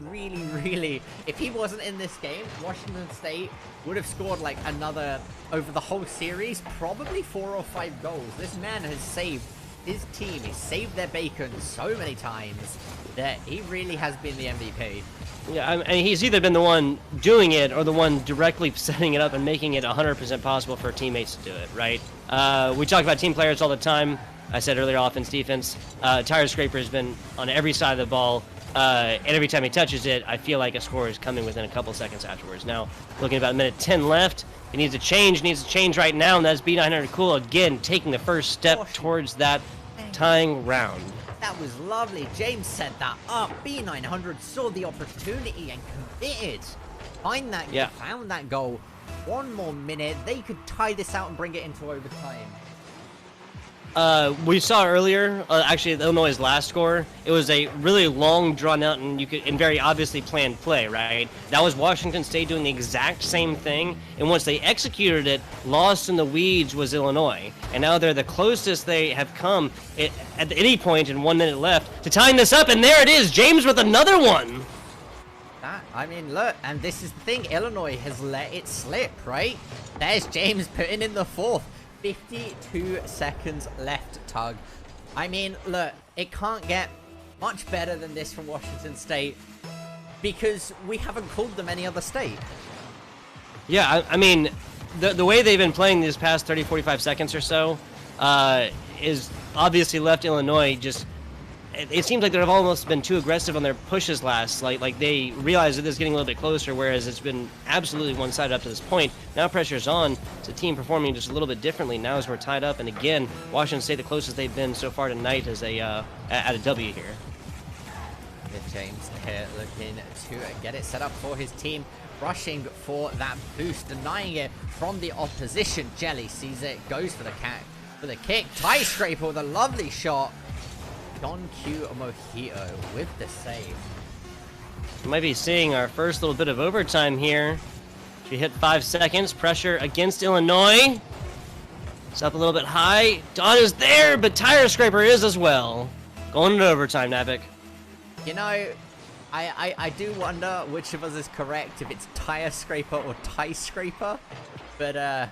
if he wasn't in this game, Washington State would have scored like another, over the whole series, probably 4 or 5 goals. This man has saved his team. He's saved their bacon so many times that he really has been the MVP. Yeah, I mean, he's either been the one doing it or the one directly setting it up and making it 100% possible for teammates to do it, right? We talk about team players all the time. I said earlier, offense, defense. Tire Scraper has been on every side of the ball, and every time he touches it, I feel like a score is coming within a couple seconds afterwards. Now, looking at about 1:10 left, he needs to change right now, and that's B900 Cool again, taking the first step towards that tying round. That was lovely. James set that up. B900 saw the opportunity and committed. Found that goal. 1 more minute. They could tie this out and bring it into overtime. We saw earlier, actually Illinois' last score. It was a really long, drawn out, and very obviously planned play, right? That was Washington State doing the exact same thing, and once they executed it, lost in the weeds was Illinois, and now they're the closest they have come at any point in 1 minute left to tying this up, and there it is, James with another one. I mean, look, and this is the thing, Illinois has let it slip, right? There's James putting in the 4th. 52 seconds left, Tug. I mean, look, it can't get much better than this from Washington State because we haven't called them any other state. Yeah, I mean, the way they've been playing these past 30, 45 seconds or so is obviously left Illinois just... It seems like they've almost been too aggressive on their pushes last. Like they realize that this is getting a little bit closer, whereas it's been absolutely one-sided up to this point. Now pressure's on. It's a team performing just a little bit differently now as we're tied up. And again, Washington State the closest they've been so far tonight is at a W here. James here looking to get it set up for his team, rushing for that boost, denying it from the opposition. Jelly sees it, goes for the kick. Tie Scraper with a lovely shot. Don Q Mojito with the save. We might be seeing our first little bit of overtime here. She hit 5 seconds. Pressure against Illinois. It's up a little bit high. Don is there, but Tire Scraper is as well. Going into overtime, Navik. You know, I do wonder which of us is correct, if it's Tire Scraper or Tie Scraper. But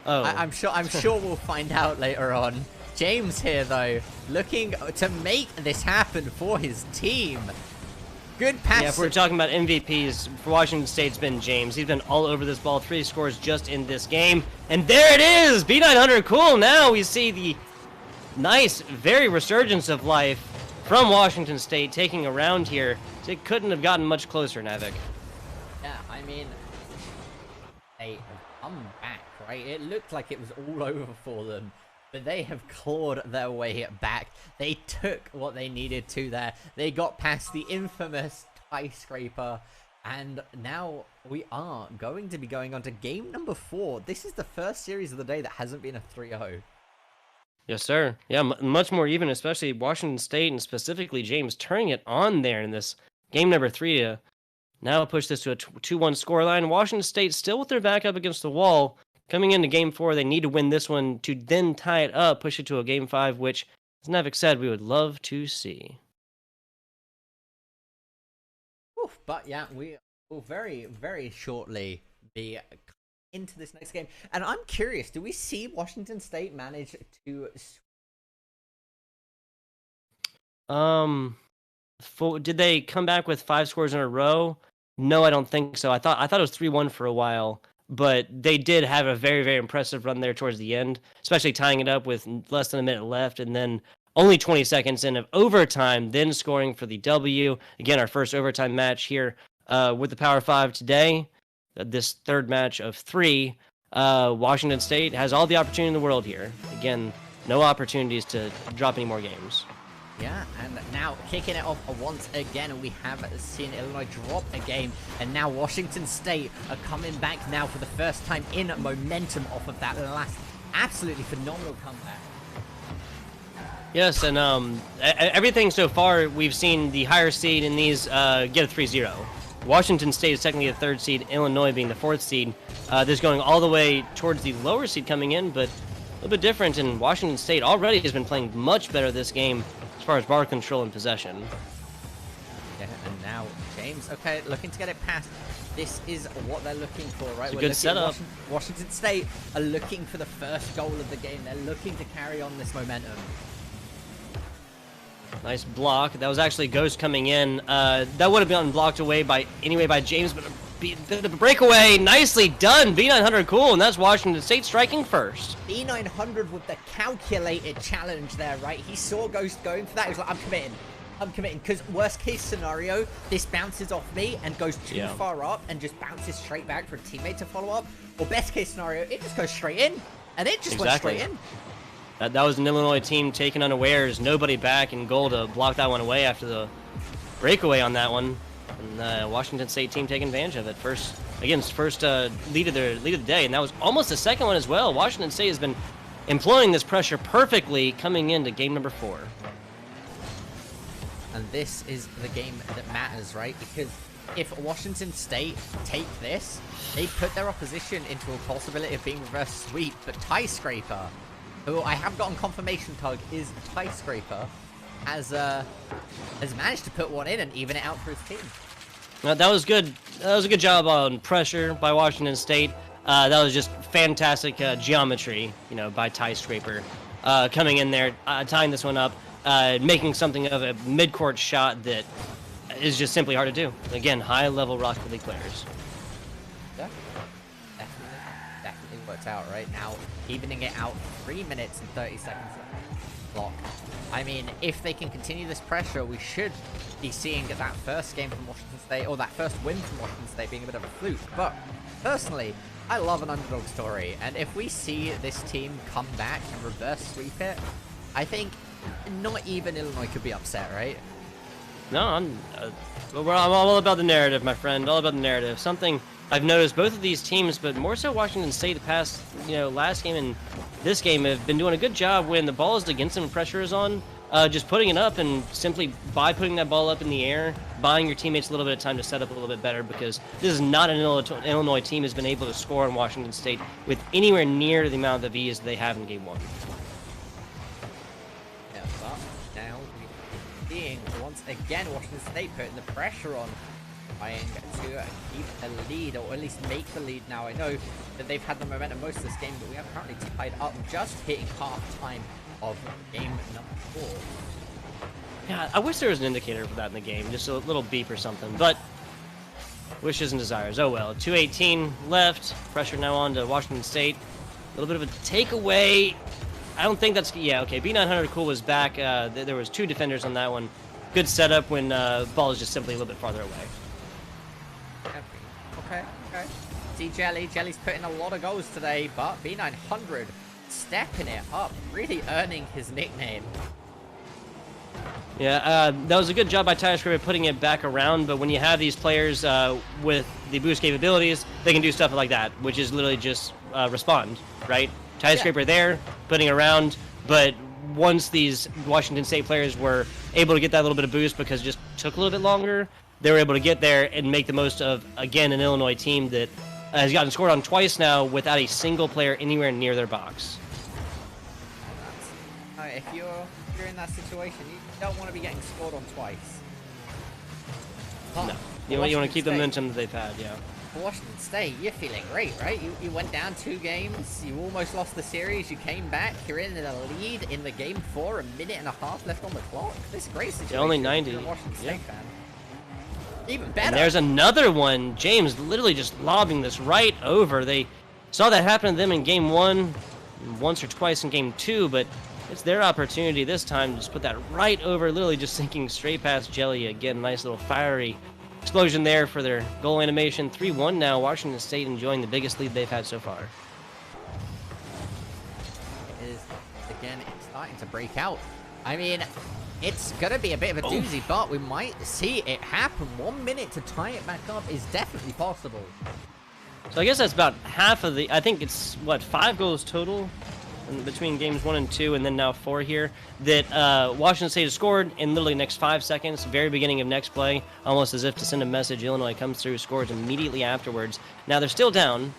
I'm sure we'll find out later on. James here though, looking to make this happen for his team. Good pass. Yeah, if we're talking about MVPs, for Washington State's been James. He's been all over this ball. 3 scores just in this game. And there it is! B900 cool. Now we see the nice, very resurgence of life from Washington State taking a round here. It couldn't have gotten much closer, Navik. Yeah, I mean, they have come back, right? It looked like it was all over for them, but they have clawed their way back. They took what they needed to there. They got past the infamous Tie Scraper, and now we are going to be going on to game number 4. This is the first series of the day that hasn't been a 3-0. Yes, sir. Yeah, much more even, especially Washington State and specifically James turning it on there in this game number 3 to now push this to a 2-1 scoreline. Washington State still with their back up against the wall. Coming into game 4, they need to win this one to then tie it up, push it to a game 5, which, as Navik said, we would love to see. Oof, but yeah, we will very, very shortly be into this next game. And I'm curious, do we see Washington State manage to... Did they come back with 5 scores in a row? No, I don't think so. I thought it was 3-1 for a while. But they did have a very, very impressive run there towards the end, especially tying it up with less than a minute left and then only 20 seconds in of overtime, then scoring for the W. Again, our first overtime match here with the Power 5 today. This third match of 3. Washington State has all the opportunity in the world here. Again, no opportunities to drop any more games. Yeah, and now kicking it off once again, we have seen Illinois drop a game, and now Washington State are coming back now for the first time in momentum off of that last absolutely phenomenal comeback. Yes, and everything so far, we've seen the higher seed in these get a 3-0. Washington State is technically the 3rd seed, Illinois being the 4th seed. This going all the way towards the lower seed coming in, but a little bit different, and Washington State already has been playing much better this game as far as ball control and possession. Yeah, and now James, okay, looking to get it past. This is what they're looking for, right? It's a good setup. Washington State are looking for the first goal of the game. They're looking to carry on this momentum. Nice block. That was actually Ghost coming in. That would have been blocked away by James, but a bit of a breakaway. Nicely done. B900 cool, and that's Washington State striking first. B900 with the calculated challenge there, right? He saw Ghost going for that. He was like, I'm committing. Because worst case scenario, this bounces off me and goes too far up and just bounces straight back for a teammate to follow up. Or best case scenario, it just goes straight in. And it just went straight in. That was an Illinois team taken unawares. Nobody back, and goal to block that one away after the breakaway on that one. And the Washington State team taking advantage of it. First lead of the day, and that was almost the second one as well. Washington State has been employing this pressure perfectly coming into game number 4. And this is the game that matters, right? Because if Washington State take this, they put their opposition into a possibility of being reverse sweep. But Tie Scraper, who I have gotten confirmation tug is Tie Scraper, has managed to put one in and even it out for his team. That was good. That was a good job on pressure by Washington State. That was just fantastic geometry, by Tie Scraper, coming in there, tying this one up, making something of a mid-court shot that is just simply hard to do. Again, high-level Rocket League players. Yeah, definitely worked out right now, evening it out 3 minutes and 30 seconds clock. I mean, if they can continue this pressure, we should be seeing that first game from Washington State, or that first win from Washington State being a bit of a fluke. But personally, I love an underdog story, and if we see this team come back and reverse sweep it, I think not even Illinois could be upset, right? No, I'm all about the narrative, my friend. All about the narrative. Something I've noticed both of these teams, but more so Washington State, the past, last game and this game have been doing a good job when the ball is against them and pressure is on. Just putting it up and simply by putting that ball up in the air, buying your teammates a little bit of time to set up a little bit better, because this is not an Illinois team has been able to score on Washington State with anywhere near the amount of ease they have in game one. Yeah, but now we're seeing once again Washington State putting the pressure on, trying to keep the lead, or at least make the lead now. I know that they've had the momentum most of this game, but we are currently tied up, just hitting half time of game number 4. Yeah, I wish there was an indicator for that in the game, just a little beep or something, but wishes and desires. Oh well. 2:18 left. Pressure now on to Washington State. A little bit of a takeaway. I don't think that's... Yeah, okay. B900 Cool was back. There was 2 defenders on that one. Good setup when ball is just simply a little bit farther away. Okay. See Jelly's putting a lot of goals today, but B900 stepping it up, really earning his nickname. Yeah, that was a good job by Skyscraper putting it back around, but when you have these players with the boost capabilities, they can do stuff like that, which is literally just respond, right? Skyscraper there, putting it around, but once these Washington State players were able to get that little bit of boost because it just took a little bit longer, they were able to get there and make the most of, again, an Illinois team that has gotten scored on twice now without a single player anywhere near their box. If you're in that situation, you don't want to be getting scored on twice. But no, you want to keep the momentum that they've had, yeah. For Washington State, you're feeling great, right? You went down 2 games, you almost lost the series, you came back, you're in the lead in the game 4, a minute and a half left on the clock. This is a great situation. Only 90. You're a Washington State fan. Even better. And there's another one. James literally just lobbing this right over. They saw that happen to them in game 1, once or twice in game 2, but it's their opportunity this time to just put that right over, literally just sinking straight past Jelly. Again, nice little fiery explosion there for their goal animation. 3-1 now. Washington State enjoying the biggest lead they've had so far. It is, again, it's starting to break out. I mean, it's going to be a bit of a doozy, but we might see it happen. 1 minute to tie it back up is definitely possible. So I guess that's about half of the... I think it's, what, 5 goals total between games 1 and 2, and then now 4 here, that Washington State has scored in literally the next 5 seconds, very beginning of next play, almost as if to send a message. Illinois comes through, scores immediately afterwards. Now they're still down,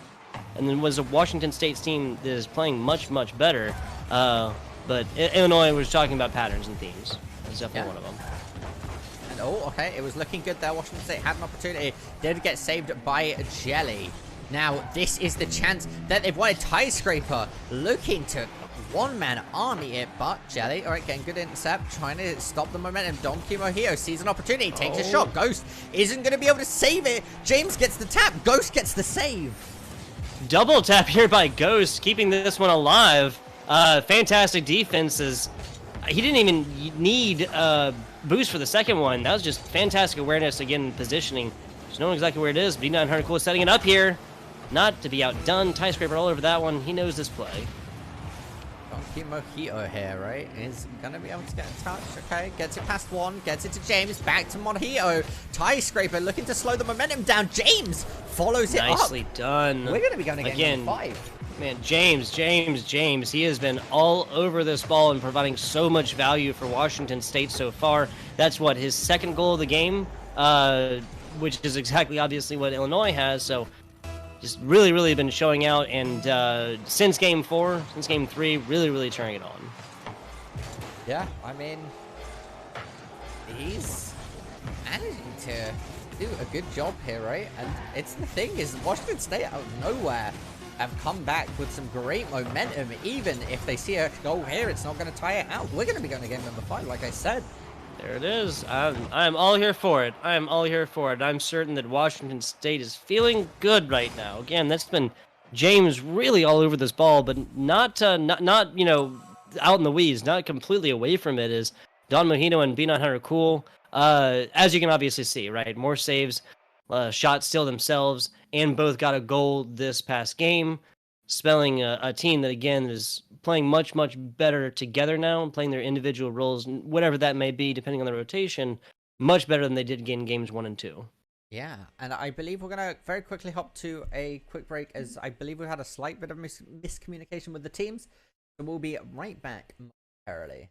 and then was a Washington State's team that is playing much, much better, but Illinois was talking about patterns and themes. That's definitely one of them. And okay, it was looking good there. Washington State had an opportunity, did get saved by Jelly. Now, this is the chance that they've wanted. Skyscraper looking to one-man army it, but Jelly, all right, getting good intercept, trying to stop the momentum. Don Kimohio sees an opportunity, takes a shot. Ghost isn't going to be able to save it. James gets the tap. Ghost gets the save. Double tap here by Ghost, keeping this one alive. Fantastic defenses. He didn't even need boost for the second one. That was just fantastic awareness, again, positioning. Just knowing exactly where it is. B900 Cool setting it up here. Not to be outdone. Skyscraper all over that one. He knows this play. Donkey Mojito here, right? Is gonna be able to get in touch. Okay, gets it past 1, gets it to James, back to Mojito. Skyscraper looking to slow the momentum down. James follows it up. Nicely done. We're gonna be going again. 5. Man, James, he has been all over this ball and providing so much value for Washington State so far. That's what, his second goal of the game, which is exactly obviously what Illinois has. So just really been showing out, and since game 4, since game 3, really turning it on. Yeah, I mean, he's managing to do a good job here, right? And it's the thing is, Washington State out of nowhere have come back with some great momentum. Even if they see a goal here, it's not going to tie it out. We're going to be going to game number 5, like I said. There it is. I'm all here for it. I'm all here for it. I'm certain that Washington State is feeling good right now. Again, that's been James really all over this ball, but not out in the weeds, not completely away from it. Is Don Mojito and B900 Cool. As you can obviously see, right? More saves, shots still themselves, and both got a goal this past game, spelling a team that, again, is playing much better together now and playing their individual roles, whatever that may be, depending on the rotation. much better than they did in games 1 and 2. Yeah, and I believe we're going to very quickly hop to a quick break, as I believe we had a slight bit of miscommunication with the teams. So we'll be right back momentarily.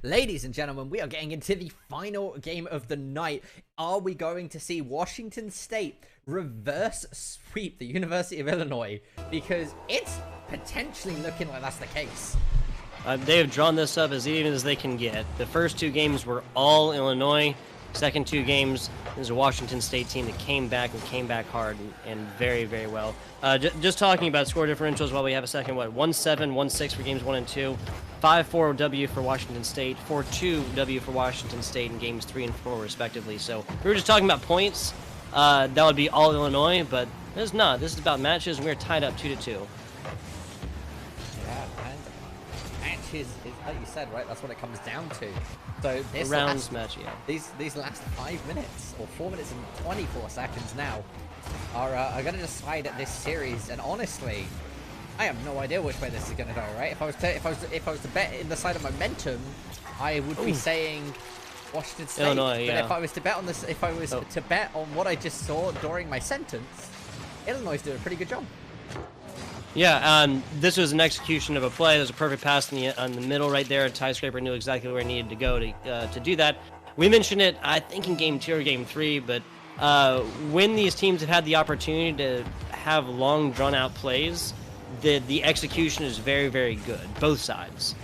Ladies and gentlemen, we are getting into the final game of the night. Are we going to see Washington State reverse sweep the University of Illinois? Because it's potentially looking like that's the case. They have drawn this up as even as they can get. The first 2 games were all Illinois. Second 2 games is a Washington State team that came back hard and very, very well. Just talking about score differentials while we have a second. 1-7, 1-6 for games 1 and 2. 5-4 W for Washington State, 4-2 W for Washington State in games 3 and 4 respectively. So if we were just talking about points, that would be all Illinois, but it's not. This is about matches, and we're tied up 2-2. Yeah, and matches is like you said, right? That's what it comes down to. So this rounds match, yeah. These last 5 minutes or 4 minutes and 24 seconds now are going to decide this series. And honestly, I have no idea which way this is going to go, right? If I was to bet in the side of momentum, I would be saying Washington State. Illinois, but yeah. if I was to bet on this, to bet on what I just saw during my sentence, Illinois is doing a pretty good job. Yeah, this was an execution of a play. There's a perfect pass on the middle right there. Ty Scraper knew exactly where he needed to go to do that. We mentioned it, I think, in Game 2 or Game 3, but when these teams have had the opportunity to have long, drawn-out plays, the execution is very, very good, both sides.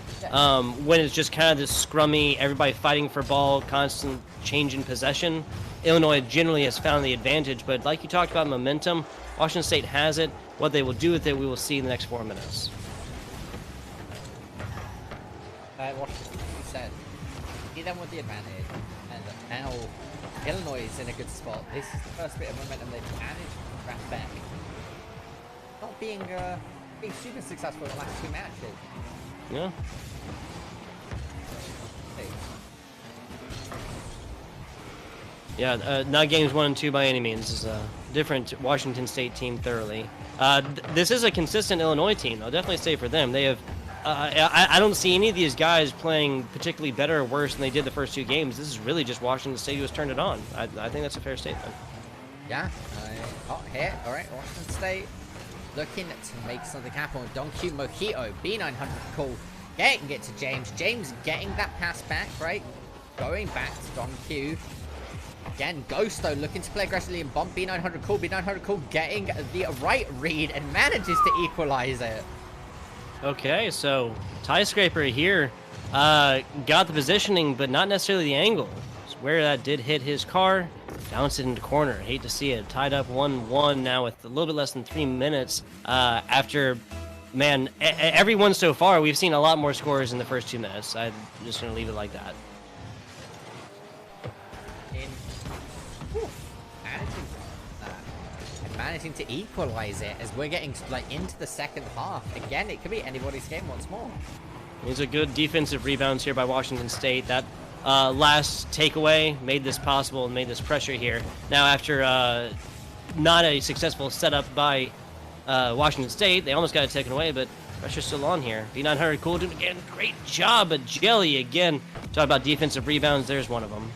When it's just kind of this scrummy, everybody fighting for ball, constant change in possession, Illinois generally has found the advantage. But like you talked about momentum, Washington State has it. What they will do with it, we will see in the next 4 minutes. Washington, you said, see them with the advantage, and now Illinois is in a good spot. This is the first bit of momentum they've managed to grab back. Not being super successful in the last 2 matches. Yeah. Yeah, not games 1 and 2 by any means. This is a different Washington State team thoroughly. This is a consistent Illinois team. I'll definitely say for them. They have. I don't see any of these guys playing particularly better or worse than they did the first 2 games. This is really just Washington State who has turned it on. I think that's a fair statement. Yeah. Hot hit. All right, Washington State looking to make something happen with Don Q Mojito. B900 call. Getting it to James. James getting that pass back, right? Going back to Don Q. Again, Ghost though looking to play aggressively and bump B900 cool. B900 cool getting the right read and manages to equalize it. Okay, so tie scraper here got the positioning, but not necessarily the angle. It's where that did hit his car, bounced it into corner. Hate to see it. Tied up 1-1 now with a little bit less than 3 minutes after. Man, everyone so far, we've seen a lot more scores in the first 2 minutes. I'm just going to leave it like that. Managing to equalize it as we're getting like into the second half. Again, it could be anybody's game once more. These are good defensive rebounds here by Washington State. That last takeaway made this possible and made this pressure here. Now, after not a successful setup by Washington State, they almost got it taken away, but pressure's still on here. B900 cool doing again. Great job, but Jelly again. Talk about defensive rebounds. There's one of them.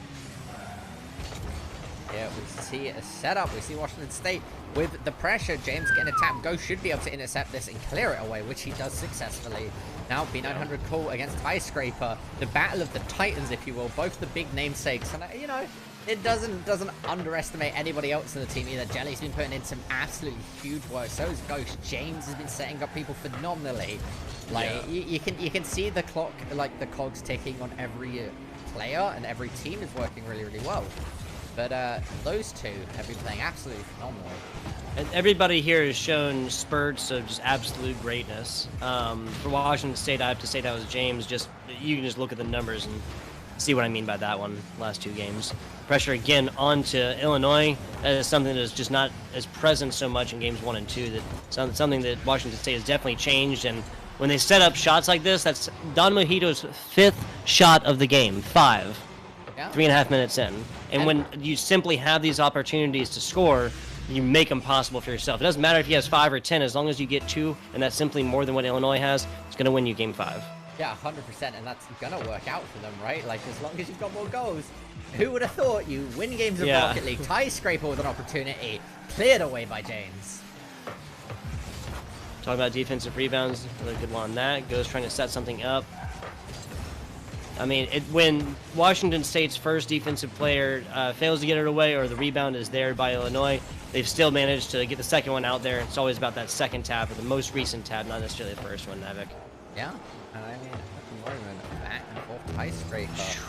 Yeah, we see a setup. We see Washington State with the pressure. James getting a tap. Ghost should be able to intercept this and clear it away, which he does successfully. Now B900 cool against Tie Scraper. The battle of the Titans, if you will. Both the big namesakes. And, you know, it doesn't underestimate anybody else in the team either. Jelly's been putting in some absolutely huge work. So is Ghost. James has been setting up people phenomenally. Like, you can see the clock, like the cogs ticking on every player, and every team is working really, really well. But those two have been playing absolutely phenomenal. And everybody here has shown spurts of just absolute greatness. For Washington State, I have to say that was James. Just you can just look at the numbers and see what I mean by that one. Last 2 games, pressure again onto Illinois. That is something that is just not as present so much in games 1 and 2. That something that Washington State has definitely changed. And when they set up shots like this, that's Don Mojito's 5th shot of the game. 5. Yeah. 3.5 minutes in. And when you simply have these opportunities to score, you make them possible for yourself. It doesn't matter if he has 5 or 10, as long as you get 2, and that's simply more than what Illinois has, it's going to win you game 5. Yeah, 100%, and that's going to work out for them, right? Like, as long as you've got more goals. Who would have thought you win games of Rocket League, Tie Scraper with an opportunity, cleared away by James. Talking about defensive rebounds, really good one on that. Goes trying to set something up. I mean, when Washington State's first defensive player fails to get it away, or the rebound is there by Illinois, they've still managed to get the second one out there. It's always about that second tap, or the most recent tap, not necessarily the first one, Navik. Yeah, I mean, back and forth Tie Scraper.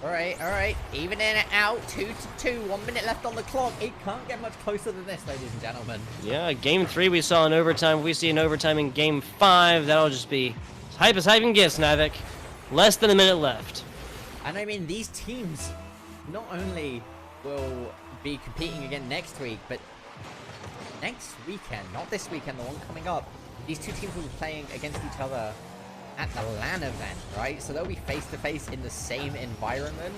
All right, even in and out, 2-2, 1 minute left on the clock. It can't get much closer than this, ladies and gentlemen. Yeah, game 3 we saw in overtime. If we see an overtime in game 5, that'll just be hype as hype and gets, Navik. Less than a minute left. And I mean, these teams not only will be competing again next week, but next weekend, not this weekend, the one coming up, these two teams will be playing against each other at the LAN event, right? So they'll be face-to-face in the same environment,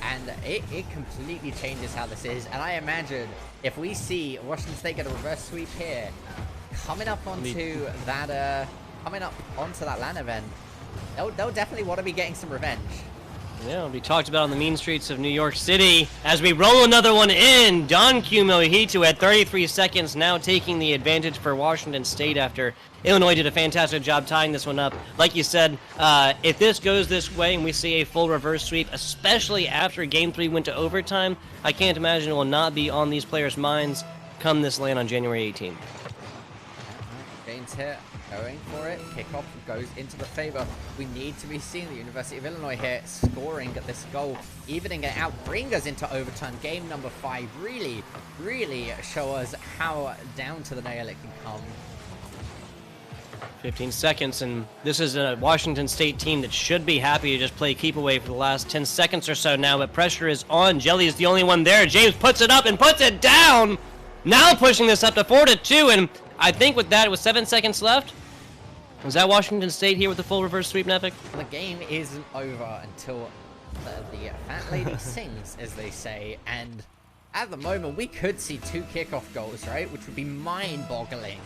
and it completely changes how this is. And I imagine if we see Washington State get a reverse sweep here, coming up onto that LAN event, they'll definitely want to be getting some revenge. Yeah, it'll be talked about on the mean streets of New York City as we roll another one in. Don Q Mojito at 33 seconds, now taking the advantage for Washington State after Illinois did a fantastic job tying this one up. Like you said, if this goes this way and we see a full reverse sweep, especially after Game 3 went to overtime, I can't imagine it will not be on these players' minds come this LAN on January 18th. James here, going for it. Kickoff goes into the favor. We need to be seeing the University of Illinois here scoring this goal, evening it out, bring us into overtime. Game number 5 really show us how down to the nail it can come. 15 seconds, and this is a Washington State team that should be happy to just play keep away for the last 10 seconds or so now, but pressure is on. Jelly is the only one there. James puts it up and puts it down. Now pushing this up to 4-2, and I think with that, it was 7 seconds left. Is that Washington State here with the full reverse sweep, Nevik? The game isn't over until the fat lady sings, as they say, and at the moment we could see 2 kickoff goals, right, which would be mind-boggling.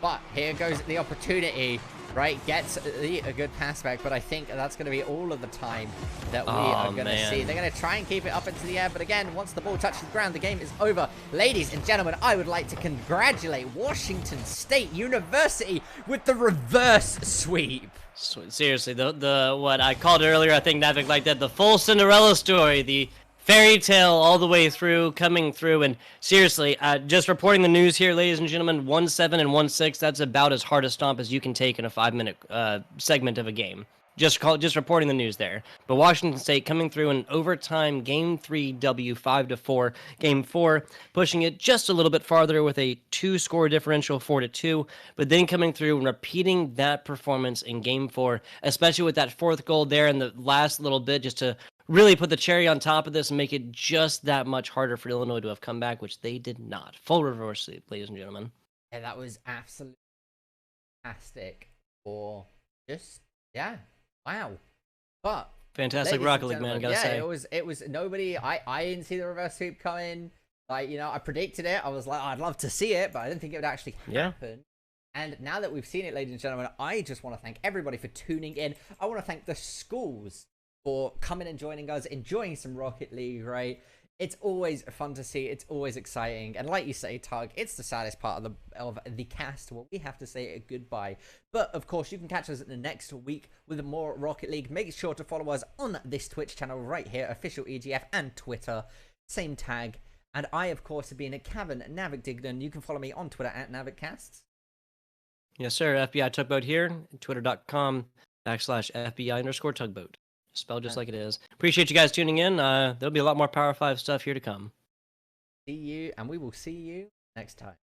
But here goes the opportunity, right? Gets a good pass back, but I think that's going to be all of the time that we are going to see. They're going to try and keep it up into the air, but again, once the ball touches the ground, the game is over. Ladies and gentlemen, I would like to congratulate Washington State University with the reverse sweep. Seriously, the what I called earlier, I think Nevik like that, the full Cinderella story, the fairy tale all the way through, coming through, and seriously, just reporting the news here, ladies and gentlemen, 1-7 and 1-6, that's about as hard a stomp as you can take in a 5-minute segment of a game. Just reporting the news there. But Washington State coming through in overtime, Game 3 W 5-4. Game 4 pushing it just a little bit farther with a 2-score differential, 4-2. But then coming through and repeating that performance in Game 4, especially with that 4th goal there in the last little bit, just to really put the cherry on top of this and make it just that much harder for Illinois to have come back, which they did not. Full reverse sweep, ladies and gentlemen. Yeah, that was absolutely fantastic. Or just, yeah. Wow. But fantastic Rocket League, man, I gotta say. it was nobody. I didn't see the reverse sweep coming. Like, you know, I predicted it. I was like, I'd love to see it, but I didn't think it would actually happen. And now that we've seen it, ladies and gentlemen, I just want to thank everybody for tuning in. I want to thank the schools for coming and joining us, enjoying some Rocket League, right? It's always fun to see. It's always exciting. And like you say, Tug, it's the saddest part of the cast where we have to say a goodbye. But, of course, you can catch us in the next week with more Rocket League. Make sure to follow us on this Twitch channel right here, official EGF, and Twitter. Same tag. And I, of course, have been a Cavan Navik Dignan. You can follow me on Twitter at NavikCasts. Yes, sir. FBI Tugboat here. Twitter.com/FBI_tugboat. Spelled just like it is. Appreciate you guys tuning in. There'll be a lot more Power 5 stuff here to come. See you, and we will see you next time.